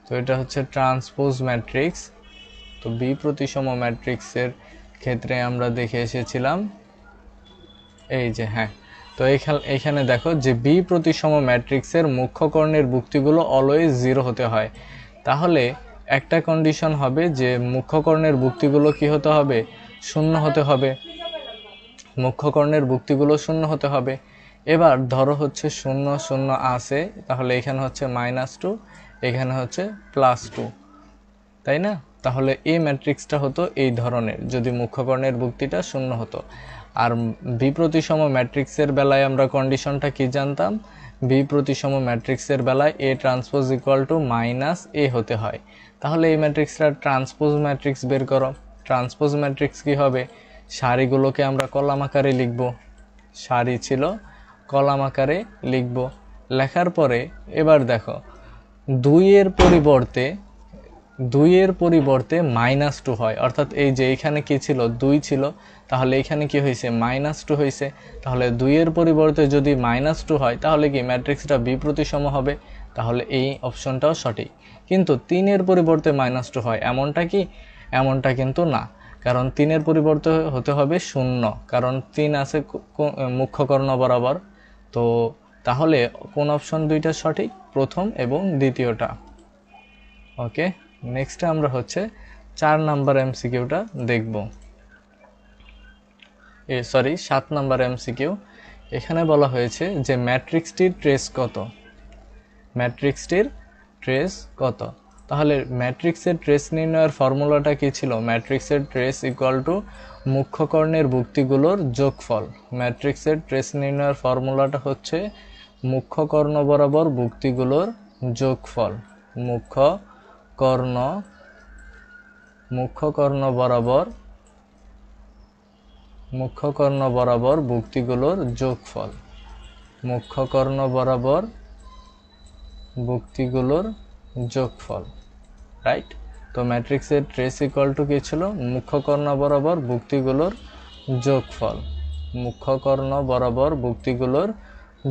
তো এটা হচ্ছে ট্রান্সপোজ ম্যাট্রিক্স। তো বি প্রতিসম ম্যাট্রিক্সের ক্ষেত্রে আমরা দেখে এসেছিলাম এই যে, হ্যাঁ। তো এখানে দেখো যে বি প্রতিসম ম্যাট্রিক্সের মুখ্য কর্ণের যুক্তিগুলো অলওয়েজ 0 হতে হয়। তাহলে একটা কন্ডিশন হবে যে মুখ্য কর্ণের যুক্তিগুলো কি হতে হবে? শূন্য হতে হবে, মুখ্য কর্ণের যুক্তিগুলো শূন্য হতে হবে। এবার ধরো হচ্ছে 0 0 আছে, তাহলে এখানে হচ্ছে -2, এখানে হচ্ছে +2, তাই না? তাহলে এই ম্যাট্রিক্সটা হতো এই ধরনের যদি মুখ্য কর্ণের যুক্তিটা শূন্য হতো। আর বি প্রতিসম ম্যাট্রিক্সের বেলায় আমরা কন্ডিশনটা কি জানতাম? বি প্রতিসম ম্যাট্রিক্সের বেলায় এ ট্রান্সপোজ ইকুয়াল টু -a হতে হয়। তাহলে এই ম্যাট্রিক্সটা ট্রান্সপোজ ম্যাট্রিক্স বের করো। ট্রান্সপোজ ম্যাট্রিক্স কি হবে? সারিগুলোকে আমরা কলাম আকারে লিখব, সারি ছিল কলাম আকারে লিখব। লেখার পরে এবার দেখো 2 এর পরিবর্তে -2 হয়, অর্থাৎ এই যে এখানে কি ছিল? 2 ছিল, তাহলে এখানে কি হয়েছে? -2 হয়েছে। তাহলে 2 এর পরিবর্তে যদি -2 হয় তাহলে কি ম্যাট্রিক্সটা বি প্রতিসম হবে? তাহলে এই অপশনটাও সঠিক। কিন্তু 3 এর পরিবর্তে -2 হয় এমনটা কি? এমনটা কিন্তু না, কারণ 3 এর পরিবর্তে হতে হবে 0, কারণ 3 আছে মুখ্য কর্ণ বরাবর। তো তাহলে কোন অপশন দুইটা সঠিক? প্রথম এবং দ্বিতীয়টা। ওকে, নেক্সট আমরা হচ্ছে 4 নাম্বার এমসিকিউটা দেখব। 7 নাম্বার এমসিকিউ। এখানে বলা হয়েছে যে ম্যাট্রিক্সটির ট্রেস কত? ম্যাট্রিক্সটির ট্রেস কত? তাহলে ম্যাট্রিক্সের ট্রেস নির্ণয়ের ফর্মুলাটা কি ছিল? ম্যাট্রিক্সের ট্রেস ইকুয়াল টু মুখ্য কর্ণের যুক্তিগুলোর যোগফল। ম্যাট্রিক্সের ট্রেস নির্ণয়ের ফর্মুলাটা হচ্ছে মুখ্য কর্ণ বরাবর যুক্তিগুলোর যোগফল। মুখ্য কর্ণ বরাবর যুক্তিগুলোর যোগফল। মুখ্য কর্ণ বরাবর ভুক্তিগুলোর যোগফল, রাইট। তো ম্যাট্রিক্সের ট্রেস ইকুয়াল টু কি ছিল? মুখ্য কর্ণ বরাবর ভুক্তিগুলোর যোগফল, মুখ্য কর্ণ বরাবর ভুক্তিগুলোর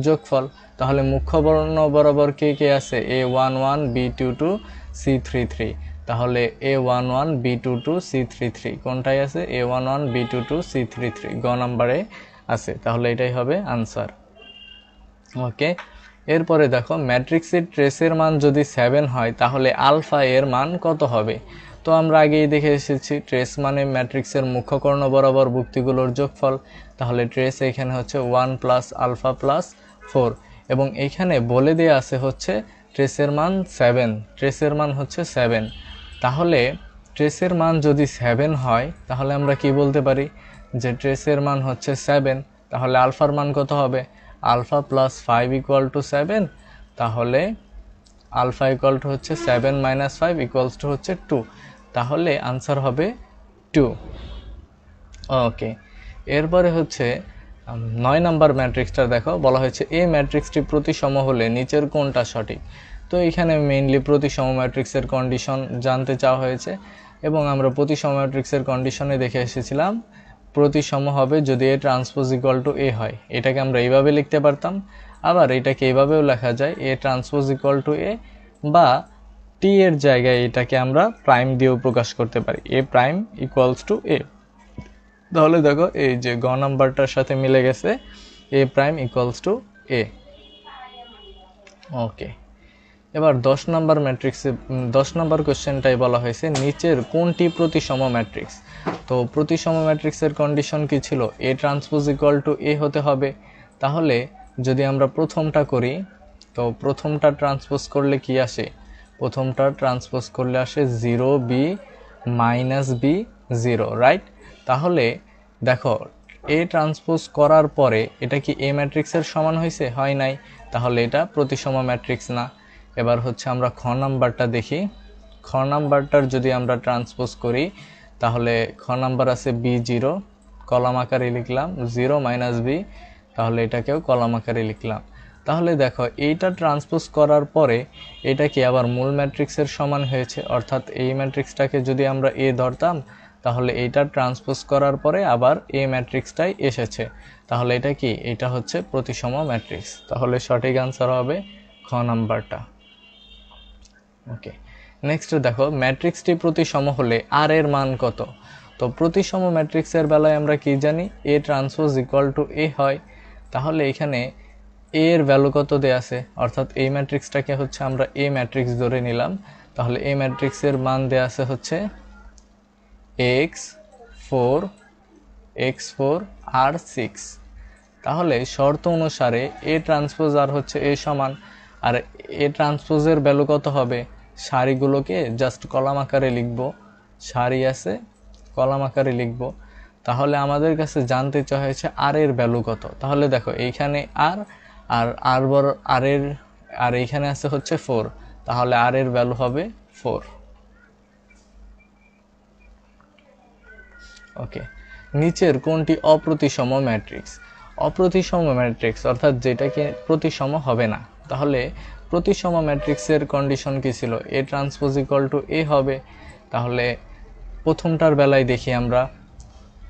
যোগফল। তাহলে মুখ্য কর্ণ বরাবর কে কে আছে? A11 B22 C33। তাহলে A11 B22 C33 কোনটাই আছে? A11 B22 C33 গ নাম্বারে আছে। তাহলে এটাই হবে আনসার। ওকে, এরপরে দেখো ম্যাট্রিক্সের ট্রেসের মান যদি 7 হয় তাহলে আলফা এর মান কত হবে? তো আমরা আগেই দেখে এসেছি ট্রেস মানে ম্যাট্রিক্সের মুখ্য কর্ণ বরাবর ভুক্তিগুলোর যোগফল। তাহলে ট্রেস এখানে হচ্ছে 1 প্লাস আলফা প্লাস 4, এবং এইখানে বলে দেয়া আছে হচ্ছে ট্রেসের মান 7, ট্রেসের মান হচ্ছে 7। তাহলে ট্রেসের মান যদি 7 হয় তাহলে আমরা কি বলতে পারি যে ট্রেসের মান হচ্ছে 7। তাহলে আলফার মান কত হবে? Alpha plus 5 equal to 7। তাহলে আলফা ইকুয়াল টু হচ্ছে 7 মাইনাস 5 ইকুয়ালস টু হচ্ছে 2। তাহলে আনসার হবে 2। ওকে, এরপরে হচ্ছে 9 নাম্বার ম্যাট্রিক্সটা দেখো, বলা হয়েছে এ ম্যাট্রিক্সটি প্রতিসম হলে নিচের কোনটা সঠিক? তো এখানে মেইনলি প্রতিসম ম্যাট্রিক্সের কন্ডিশন জানতে চাওয়া হয়েছে, এবং আমরা প্রতিসম ম্যাট্রিক্সের কন্ডিশনে দেখে এসেছিলাম প্রতিসম হবে যদি এ ট্রান্সপোজ ইকুয়াল টু এ হয়। এটাকে আমরা এইভাবে লিখতে পারতাম, আবার এটাকে এইভাবেও লেখা যায় এ ট্রান্সপোজ ইকুয়াল টু এ, বা টি এর জায়গায় এটাকে আমরা প্রাইম দিয়েও প্রকাশ করতে পারি, এ প্রাইম ইকুয়ালস টু এ। তাহলে দেখো এই যে গ নাম্বারটার সাথে মিলে গেছে, এ প্রাইম ইকুয়ালস টু এ। ওকে, এবার 10 নাম্বার ম্যাট্রিক্সে 10 নাম্বার কোশ্চেনটাই বলা হয়েছে নিচের কোনটি প্রতিসম ম্যাট্রিক্স? তো প্রতিসম ম্যাট্রিক্সের কন্ডিশন কি ছিল? এ ট্রান্সপোজ ইকুয়াল টু এ হতে হবে। তাহলে যদি আমরা প্রথমটা করি, তো প্রথমটা ট্রান্সপোজ করলে কি আসে? প্রথমটা ট্রান্সপোজ করলে আসে 0 বি মাইনাস বি 0, রাইট। তাহলে দেখো এ ট্রান্সপোজ করার পরে এটা কি এ ম্যাট্রিক্সের সমান হয়েছে? হয় নাই, তাহলে এটা প্রতিসম ম্যাট্রিক্স না। এবার হচ্ছে আমরা খ নাম্বারটা দেখি। খ নাম্বারটার যদি আমরা ট্রান্সপোজ করি তাহলে খ নাম্বার আছে B0, কলাম আকারে লিখলাম 0 মাইনাস বি, তাহলে এটাকেও কলাম আকারে লিখলাম। তাহলে দেখো এইটা ট্রান্সপোজ করার পরে এটা কি আবার মূল ম্যাট্রিক্সের সমান হয়েছে, অর্থাৎ এই ম্যাট্রিক্সটাকে যদি আমরা এ ধরতাম তাহলে এইটা ট্রান্সপোজ করার পরে আবার এ ম্যাট্রিক্সটাই এসেছে। তাহলে এটা কি? এটা হচ্ছে প্রতিসম ম্যাট্রিক্স। তাহলে সঠিক আনসার হবে খ নাম্বারটা। ওকে, নেক্সট দেখো ম্যাট্রিক্সটি প্রতিসম হলে আর এর মান কত? তো প্রতিসম ম্যাট্রিক্সের বেলায় আমরা কি জানি? এ ট্রান্সপোজ ইকুয়াল টু এ হয়। তাহলে এখানে এ এর ভ্যালু কত দেয়া আছে, অর্থাৎ এই ম্যাট্রিক্সটাকে হচ্ছে আমরা এ ম্যাট্রিক্স ধরে নিলাম। তাহলে এ ম্যাট্রিক্সের মান দেয়া আছে হচ্ছে x4 x4 আর 6। তাহলে শর্ত অনুসারে এ ট্রান্সপোজ আর হচ্ছে এ সমান, আর এ ট্রান্সপোজের ভ্যালু কত হবে? সারিগুলোকে জাস্ট কলাম আকারে লিখব, সারি আছে কলাম আকারে লিখব। তাহলে আমাদের কাছে জানতে চাওয়া হয়েছে আর এর ভ্যালু কত। তাহলে দেখো এইখানে আর আর বড় আর এর, আর এইখানে আছে হচ্ছে 4, তাহলে আর এর ভ্যালু হবে 4। ওকে, নিচের কোনটি অপ্রতিসম ম্যাট্রিক্স? অপ্রতিসম ম্যাট্রিক্স অর্থাৎ যেটাকে প্রতিসম হবে না। তাহলে প্রতিসম ম্যাট্রিক্সের কন্ডিশন কি ছিল? এ ট্রান্সপোজ ইকুয়াল টু এ হবে। তাহলে প্রথমটার বেলায় দেখি আমরা,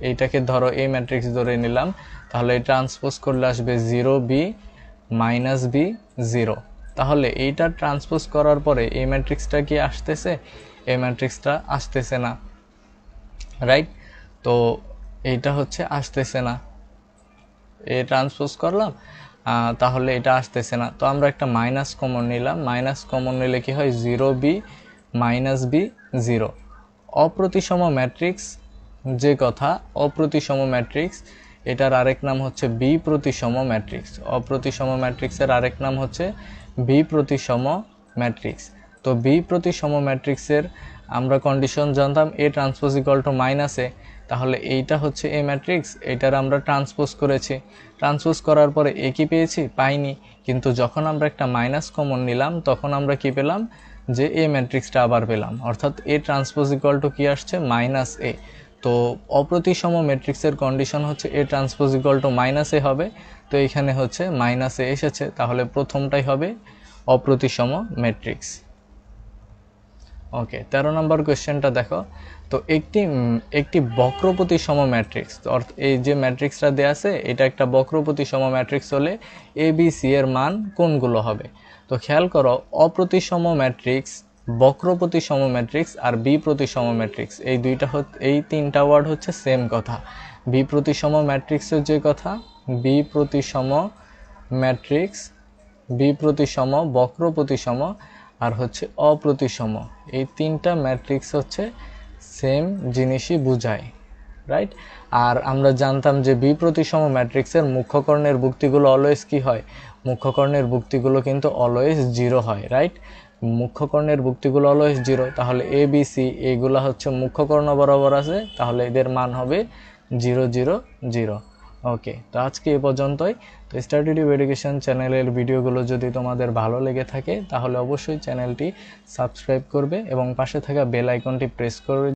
এইটাকে ধরো এ ম্যাট্রিক্স ধরে নিলাম, তাহলে ট্রান্সপোজ করলে আসবে 0 বি মাইনাস বি 0। তাহলে এইটা ট্রান্সপোজ করার পরে এই ম্যাট্রিক্সটা কি আসতেছে? এই ম্যাট্রিক্সটা আসতেছে না, রাইট। তো এইটা হচ্ছে আসতেছে না, এ ট্রান্সপোজ করলাম তাহলে এটা আসতেছে না। তো আমরা একটা মাইনাস কমন নিলাম, মাইনাস কমন নিলে কি হয়? 0 বি মাইনাস বি 0। অপ্রতিসম ম্যাট্রিক্স যে কথা, অপ্রতিসম ম্যাট্রিক্স এটার আরেক নাম হচ্ছে বি প্রতিসম ম্যাট্রিক্স। অপ্রতিসম ম্যাট্রিক্সের আরেক নাম হচ্ছে বি প্রতিসম ম্যাট্রিক্স। তো বি প্রতিসম ম্যাট্রিক্সের আমরা কন্ডিশন জানতাম A transpose equal to minus A. তাহলে এইটা হচ্ছে এ ম্যাট্রিক্স, এটার আমরা ট্রান্সপোজ করেছি, ট্রান্সপোজ করার পরে এ কি পেয়েছি? পাইনি। কিন্তু যখন আমরা একটা মাইনাস কমন নিলাম তখন আমরা কি পেলাম? যে এ ম্যাট্রিক্সটা আবার পেলাম, অর্থাৎ এ ট্রান্সপোজ ইকুয়াল টু কি আসছে? Minus A. তো অপ্রতিসম ম্যাট্রিক্সের কন্ডিশন হচ্ছে A transpose equal to minus A হবে। তো এখানে হচ্ছে মাইনাসে এসেছে, তাহলে প্রথমটাই হবে অপ্রতিসম ম্যাট্রিক্স। ওকে, 13 নম্বর কোয়েশ্চেনটা দেখো। তো একটি বক্রপ্রতিসম ম্যাট্রিক্স, এই যে ম্যাট্রিক্সটা দেয়া আছে এটা একটা বক্রপ্রতিসম ম্যাট্রিক্স হলে এ বি সি এর মান কোনগুলো হবে? তো খেয়াল করো, অপ্রতিসম ম্যাট্রিক্স, বক্রপ্রতিসম ম্যাট্রিক্স আর বি প্রতিসম ম্যাট্রিক্স, এই তিনটা ওয়ার্ড হচ্ছে সেম কথা। বি প্রতিসম ম্যাট্রিক্সের যে কথা, বি প্রতিসম ম্যাট্রিক্স, বি প্রতিসম, বক্র প্রতিসম আর হচ্ছে অপ্রতিসম, এই তিনটা ম্যাট্রিক্স হচ্ছে সেম জিনিসই বোঝায়, রাইট? আর আমরা জানতাম যে বি প্রতিসম ম্যাট্রিক্সের মুখ্যকর্ণের ভুক্তিগুলো অলওয়েজ কি হয়? মুখ্যকর্ণের ভুক্তিগুলো কিন্তু অলওয়েজ 0 হয়, রাইট? মুখ্যকর্ণের ভুক্তিগুলো অলওয়েজ 0, তাহলে এ বি সি এইগুলা হচ্ছে মুখ্যকর্ণ বরাবর আছে, তাহলে এদের মান হবে 0 0 0। ওকে, তো আজকে এ পর্যন্তই। তো স্টাডি টিউব এডুকেশন চ্যানেলের ভিডিওগুলো যদি তোমাদের ভালো লেগে থাকে তাহলে অবশ্যই চ্যানেলটি সাবস্ক্রাইব করবে এবং পাশে থাকা বেল আইকনটি প্রেস করে